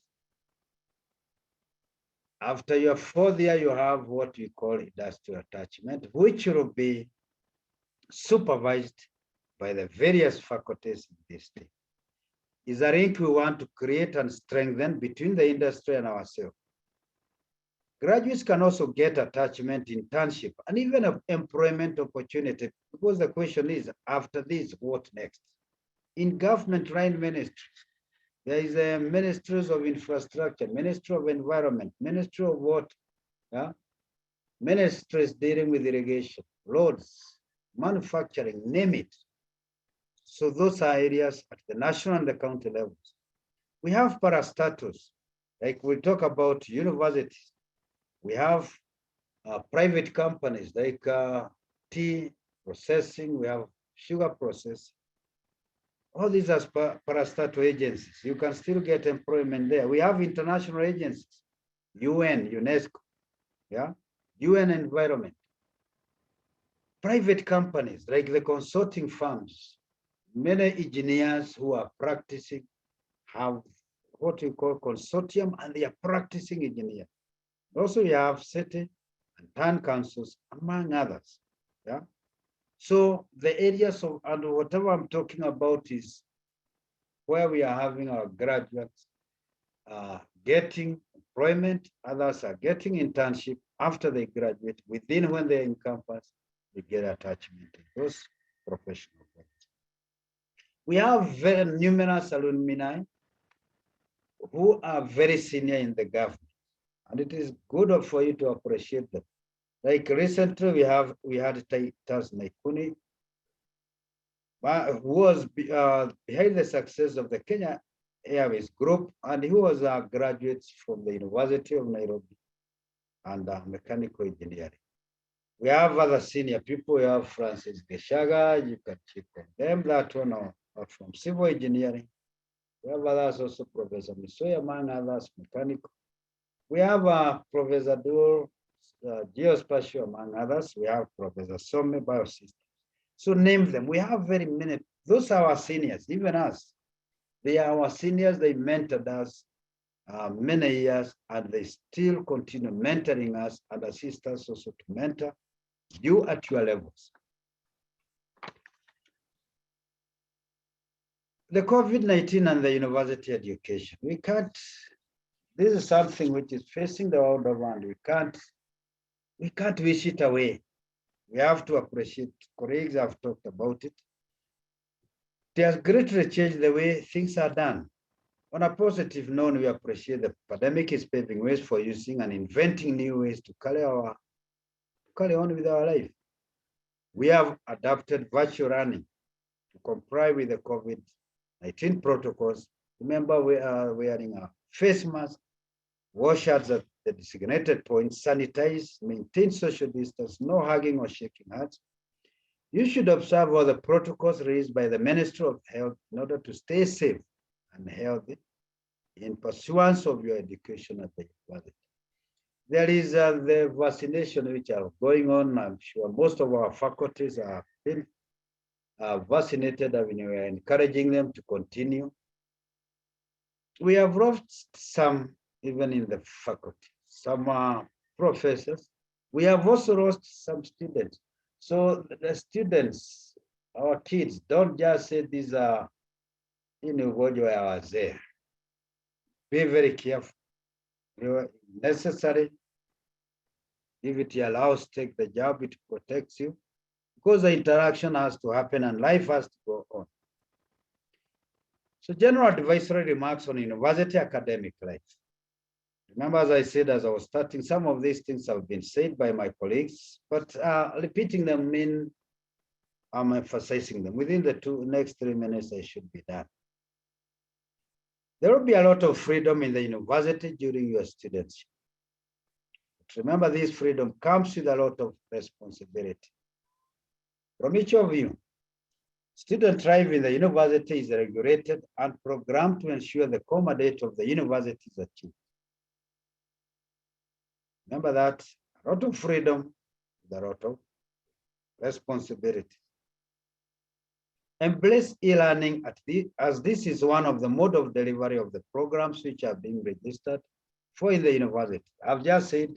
After your 4th year, you have what we call industrial attachment, which will be supervised by the various faculties in this state. Is a link we want to create and strengthen between the industry and ourselves. Graduates can also get attachment, internship, and even an employment opportunity, because the question is, after this, what next? In government-run ministries, there is a Ministries of Infrastructure, Ministry of Environment, Ministry of Water, yeah? Ministries dealing with irrigation, roads, manufacturing, name it. So those are areas at the national and the county levels. We have parastatals, like we talk about universities. We have private companies like tea processing, we have sugar processing. All these are parastatal agencies. You can still get employment there. We have international agencies, UN, UNESCO, yeah, UN Environment. Private companies like the consulting firms, many engineers who are practicing have what we call consortium, and they are practicing engineers. Also, you have city and town councils, among others. Yeah. So the areas of, and whatever I'm talking about is where we are having our graduates getting employment, others are getting internship after they graduate. Within when they're in campus, they get attachment to those professional roles. We have very numerous alumni who are very senior in the government, and it is good for you to appreciate them. Like recently, we had Titus Naikuni, who was behind the success of the Kenya Airways Group, and he was a graduate from the University of Nairobi and mechanical engineering. We have other senior people. We have Francis Geshaga. You can check on them. That one are from civil engineering. We have others also, Professor Misoya, among others, mechanical. We have Professor Duo, geospatial, among others. We have Professor Some, biosystems. So name them. We have very many. Those are our seniors, even us. They are our seniors. They mentored us many years, and they still continue mentoring us and assist us also to mentor you at your levels. The COVID-19 and the university education. We can't, this is something which is facing the world around. We can't wish it away. We have to appreciate, colleagues have talked about it. It has greatly changed the way things are done. On a positive note, we appreciate the pandemic is paving ways for using and inventing new ways to carry on with our life. We have adapted virtual learning to comply with the COVID-19 protocols. Remember, we are wearing a face mask, wash hands at the designated points, sanitize, maintain social distance, no hugging or shaking hands. You should observe all the protocols raised by the Ministry of Health in order to stay safe and healthy in pursuance of your education at the university. There is the vaccination which are going on. I'm sure most of our faculties are been vaccinated. I mean, we are encouraging them to continue. We have lost some even in the faculty, some professors. We have also lost some students. So the students, our kids, don't just say these are, you know, what I was there. Be very careful. Necessary. If it allows, take the job, it protects you. Because the interaction has to happen and life has to go on. So general advisory remarks on university academic life. Remember, as I said, as I was starting, some of these things have been said by my colleagues, but repeating them mean I'm emphasizing them. Within the next 3 minutes, I should be done. There will be a lot of freedom in the university during your studentship. But remember, this freedom comes with a lot of responsibility. From each of you, student life in the university is regulated and programmed to ensure the common date of the university is achieved. Remember that a lot of freedom, a lot of responsibility. Embrace e-learning as this is one of the mode of delivery of the programs which are being registered for in the university. I've just said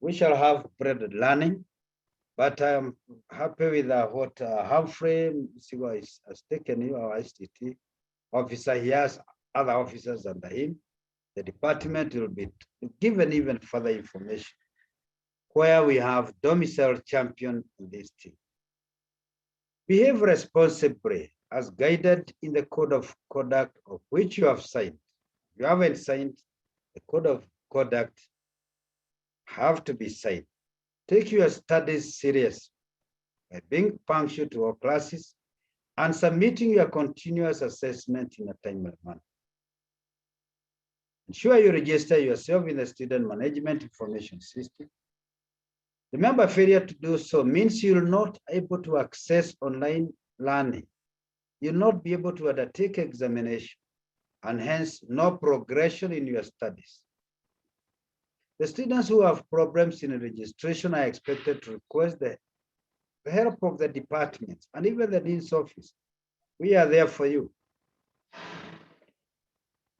we shall have blended learning, but I'm happy with what Humphrey has taken you, our ICT officer. He has other officers under him. The department will be given even further information where we have domicile champion in this team. Behave responsibly as guided in the code of conduct of which you have signed. If you haven't signed, the code of conduct have to be signed. Take your studies serious. by being punctual to all classes and submitting your continuous assessment in a timely manner. Ensure you register yourself in the Student Management Information System. Remember, failure to do so means you're not able to access online learning. You'll not be able to undertake examination, and hence no progression in your studies. The students who have problems in registration are expected to request the help of the departments and even the dean's office. We are there for you.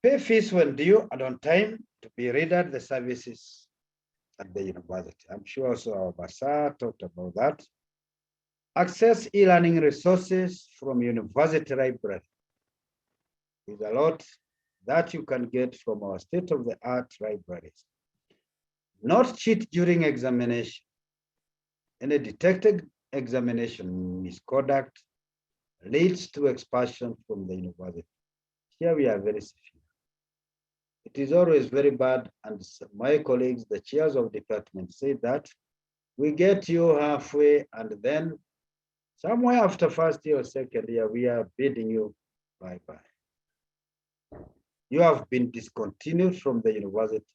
Pay fees when due and on time to be rendered the services at the university. I'm sure also our Basa talked about that. Access e-learning resources from university library. There's a lot that you can get from our state-of-the-art libraries. Not cheat during examination. Any detected examination misconduct leads to expulsion from the university. Here we are very severe. It is always very bad, and my colleagues, the chairs of departments, say that we get you halfway, and then somewhere after first year or second year, we are bidding you bye-bye. You have been discontinued from the university.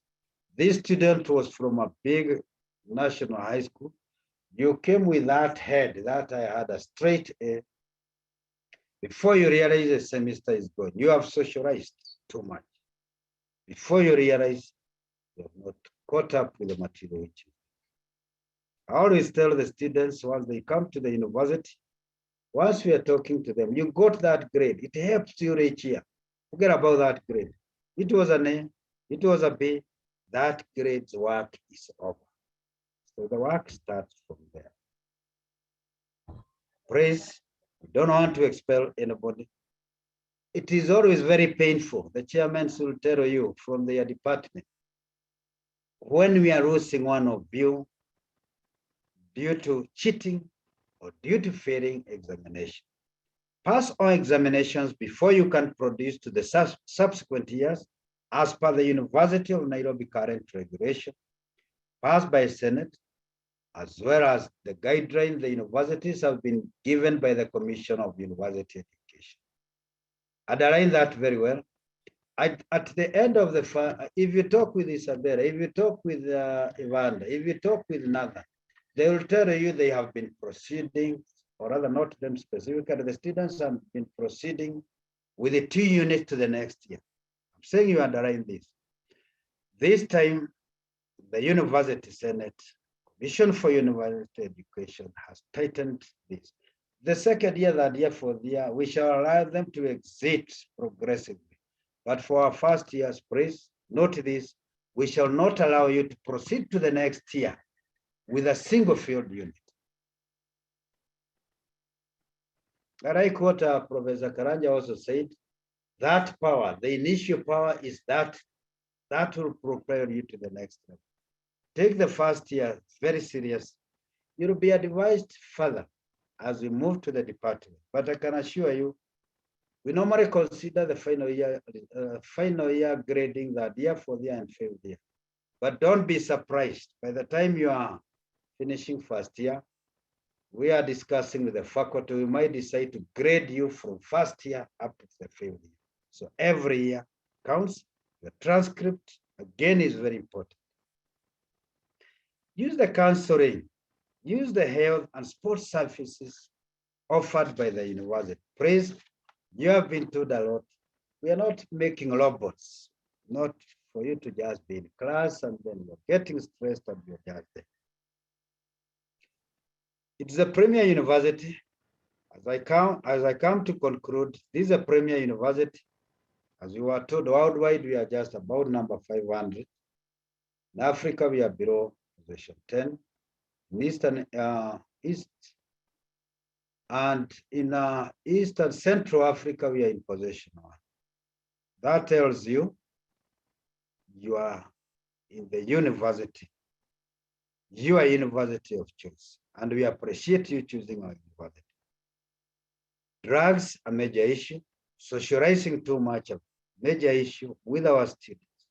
This student was from a big national high school. You came with that head that I had a straight A. Before you realize the semester is gone, you have socialized too much. Before you realize you have not caught up with the material. I always tell the students once they come to the university, once we are talking to them, you got that grade. It helps you each year. Forget about that grade. It was an A, it was a B. That grade's work is over. So the work starts from there. Praise, we don't want to expel anybody. It is always very painful. The chairmen will tell you from their department, when we are losing one of you due to cheating or due to failing examination. Pass all examinations before you can produce to the subsequent years as per the University of Nairobi current regulation, passed by Senate, as well as the guidelines the universities have been given by the Commission of University Education. Underline that very well. At the end of the, if you talk with Isabella, if you talk with Ivanda, if you talk with Nathan, they will tell you they have been proceeding, or rather not them specifically, the students have been proceeding with the 2 units to the next year. I'm saying you underline this. This time, the University Senate, Commission for University Education has tightened this. The second year, that year for the year, we shall allow them to exit progressively. But for our first year's praise, note this, we shall not allow you to proceed to the next year with a single field unit. I like what Professor Karanja also said, that power, the initial power is that will propel you to the next level. Take the first year very serious. You'll be advised further as we move to the department. But I can assure you, we normally consider the final year grading that year for the year and field year. But don't be surprised. By the time you are finishing first year, we are discussing with the faculty, we might decide to grade you from first year up to the field year. So every year counts. The transcript, again, is very important. Use the counseling, use the health and sports services offered by the university. Praise, you have been told a lot. We are not making robots, not for you to just be in class and then you're getting stressed and you're just there. It's a premier university. As I come to conclude, this is a premier university. As you were told, worldwide, we are just about number 500. In Africa, we are below position 10. In East and in East and Central Africa, we are in position 1. That tells you you are in the university. You are university of choice, and we appreciate you choosing our university. Drugs, a major issue. Socializing too much, a major issue with our students.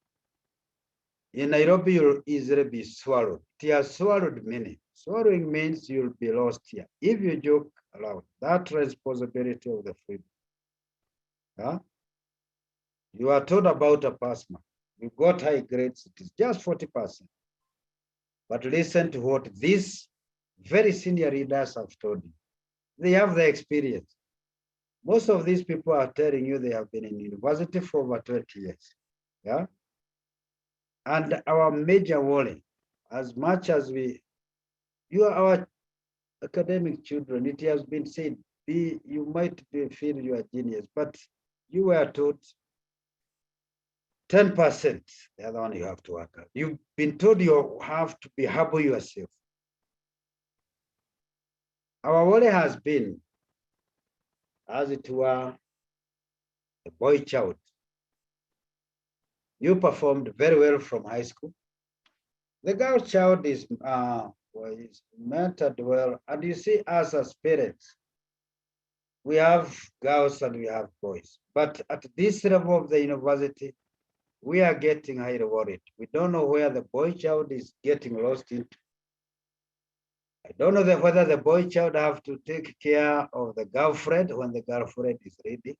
In Nairobi, you'll easily be swallowed. It has swallowed many. Swallowing means you'll be lost here. If you joke aloud, that responsibility of the freedom. Huh? You are told about a pass mark. You got high grades, it is just 40%. But listen to what these very senior leaders have told you. They have the experience. Most of these people are telling you they have been in university for over 20 years. Yeah. And our major worry, as much as you are our academic children, it has been said, you might feel you are genius, but you were taught 10%, the other one you have to work out. You've been told you have to be humble yourself. Our worry has been, as it were, a boy child. You performed very well from high school. The girl child is mentored well, and you see us as parents, we have girls and we have boys. But at this level of the university, we are getting highly worried. We don't know where the boy child is getting lost into. I don't know whether the boy child have to take care of the girlfriend when the girlfriend is ready.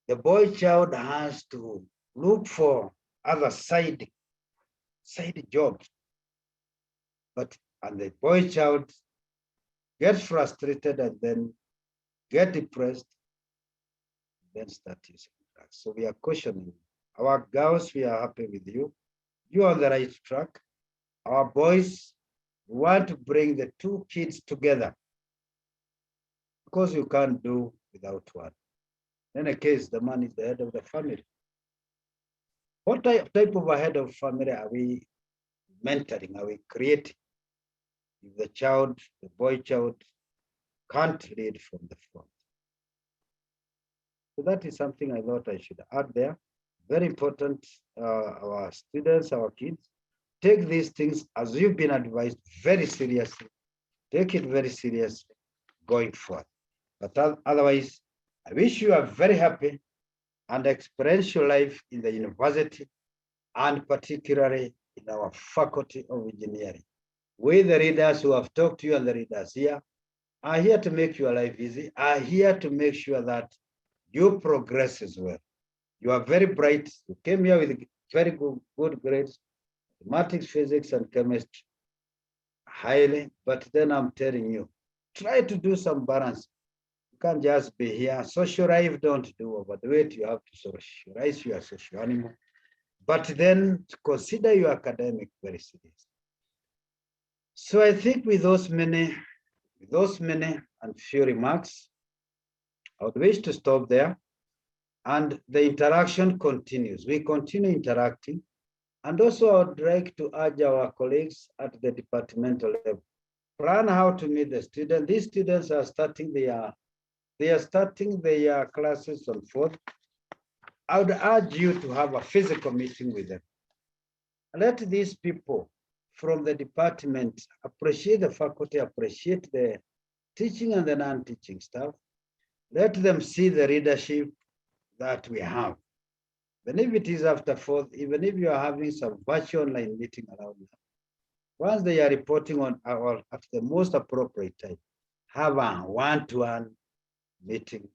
The boy child has to look for other side jobs. And the boy child gets frustrated and then get depressed, then start using drugs. So we are cautioning our girls. We are happy with you. You're on the right track. Our boys want to bring the two kids together because you can't do without one. In any case, the man is the head of the family. What type of a head of family are we mentoring? Are we creating? If the child, the boy child, can't lead from the front. So that is something I thought I should add there. Very important, our students, our kids, take these things as you've been advised very seriously. Take it very seriously going forward. But otherwise, I wish you a very happy and experiential life in the university, and particularly in our Faculty of Engineering. We, the readers who have talked to you and the readers here, are here to make your life easy, are here to make sure that you progress as well. You are very bright. You came here with very good grades, mathematics, physics, and chemistry, highly. But then I'm telling you, try to do some balance. You can't just be here. Social life, don't do overdo. You have to socialize. You are a social animal. But then consider your academic very serious. So I think with those many and few remarks, I would wish to stop there. And the interaction continues. We continue interacting. And also I would like to urge our colleagues at the departmental level, plan how to meet the students. These students are starting their classes on 4th. I would urge you to have a physical meeting with them. Let these people from the department appreciate the faculty, appreciate the teaching and the non-teaching staff. Let them see the leadership that we have. Even if it is after 4th, even if you are having some virtual online meeting around that, once they are reporting on at the most appropriate time, have a one-to-one meeting.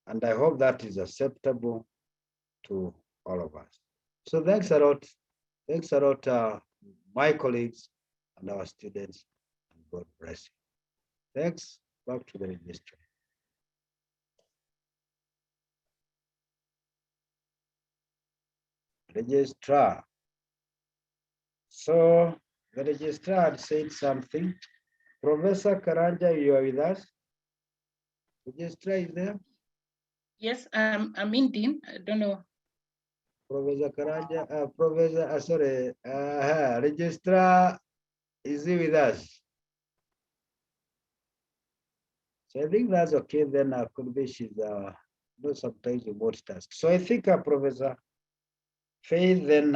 And I hope that is acceptable to all of us. So thanks a lot. Thanks a lot, my colleagues and our students. And God bless you. Thanks. Back to the registrar. Registrar. So the registrar had said something. Professor Karanja, you are with us? Registrar is there? Yes, I'm in, Dean. I don't know. Professor Karanja, Registrar, is he with us? So I think that's okay. Then could be she's sometimes you multitask. So I think Professor Faith, then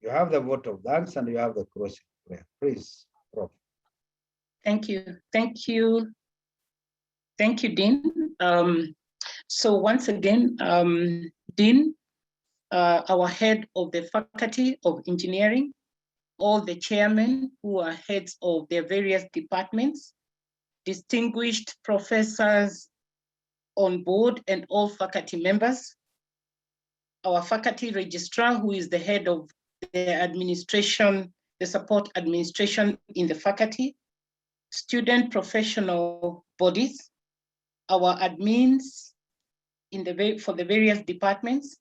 you have the vote of thanks and you have the closing prayer. Please, Prof. Thank you. Thank you. Thank you, Dean. So once again, Dean, our head of the Faculty of Engineering, all the chairmen who are heads of their various departments, distinguished professors on board and all faculty members, our faculty registrar, who is the head of the administration, the support administration in the faculty, student professional bodies, our admins for the various departments,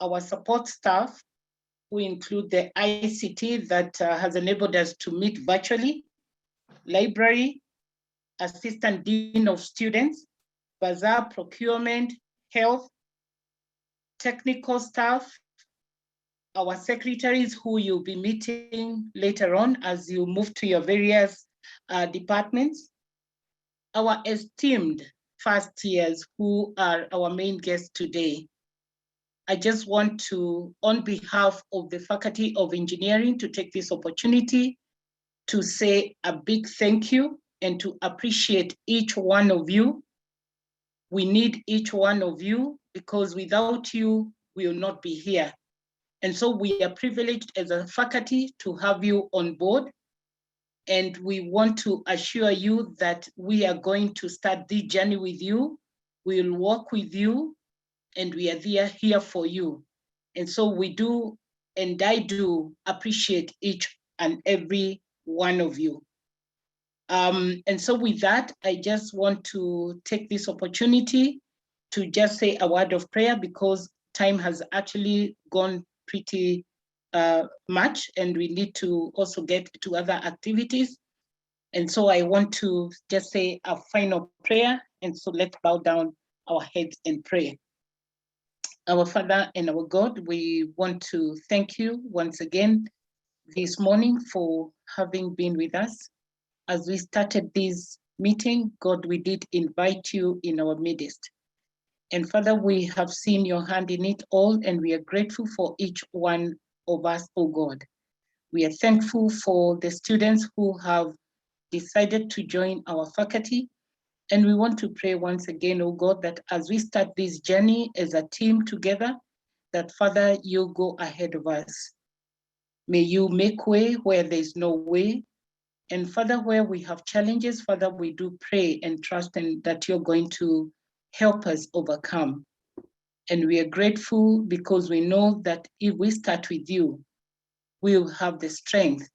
our support staff, who include the ICT that has enabled us to meet virtually, library, assistant dean of students, bazaar, procurement, health, technical staff, our secretaries who you'll be meeting later on as you move to your various departments, our esteemed first years who are our main guests today. I just want to, on behalf of the Faculty of Engineering, to take this opportunity to say a big thank you and to appreciate each one of you. We need each one of you because without you, we will not be here. And so we are privileged as a faculty to have you on board. And we want to assure you that we are going to start this journey with you. We'll walk with you and we are here for you. And so we do, and I do appreciate each and every one of you. And so with that, I just want to take this opportunity to just say a word of prayer because time has actually gone pretty much and we need to also get to other activities. And so I want to just say a final prayer. And so let's bow down our heads and pray. Our Father and our God, we want to thank you once again this morning for having been with us. As we started this meeting, God, we did invite you in our midst. And Father, we have seen your hand in it all, and we are grateful for each one of us, oh God. We are thankful for the students who have decided to join our faculty. And we want to pray once again, oh God, that as we start this journey as a team together, that Father, you go ahead of us. May you make way where there's no way. And Father, where we have challenges, Father, we do pray and trust in that you're going to help us overcome. And we are grateful because we know that if we start with you, we'll have the strength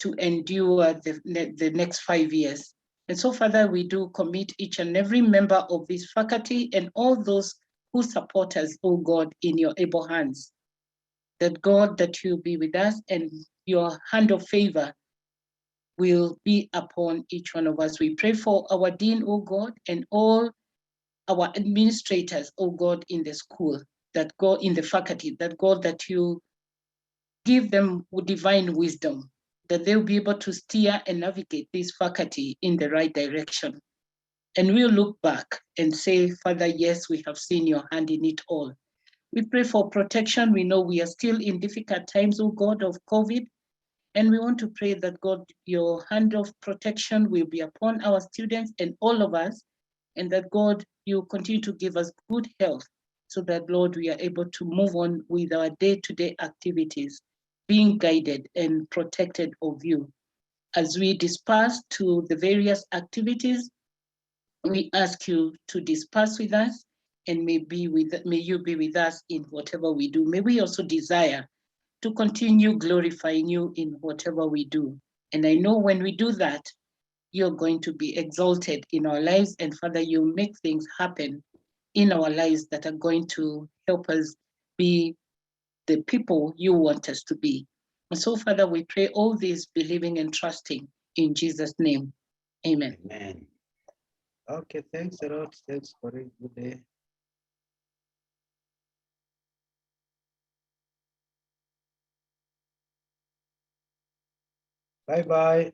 to endure the next 5 years. And so, Father, we do commit each and every member of this faculty and all those who support us, oh God, in your able hands. That God, that you be with us and your hand of favor will be upon each one of us. We pray for our dean, oh God, and all our administrators, oh God, in the school, that God, in the faculty, that God, that you give them divine wisdom, that they'll be able to steer and navigate this faculty in the right direction. And we'll look back and say, Father, yes, we have seen your hand in it all. We pray for protection. We know we are still in difficult times, oh God, of COVID. And we want to pray that God, your hand of protection will be upon our students and all of us, and that God, you continue to give us good health so that, Lord, we are able to move on with our day-to-day activities, being guided and protected of you. As we disperse to the various activities, we ask you to disperse with us and may you be with us in whatever we do. May we also desire to continue glorifying you in whatever we do. And I know when we do that, you're going to be exalted in our lives. And Father, you make things happen in our lives that are going to help us be the people you want us to be. And so, Father, we pray all this believing and trusting in Jesus' name. Amen. Amen. Okay, thanks a lot. Thanks for a good day. Bye-bye.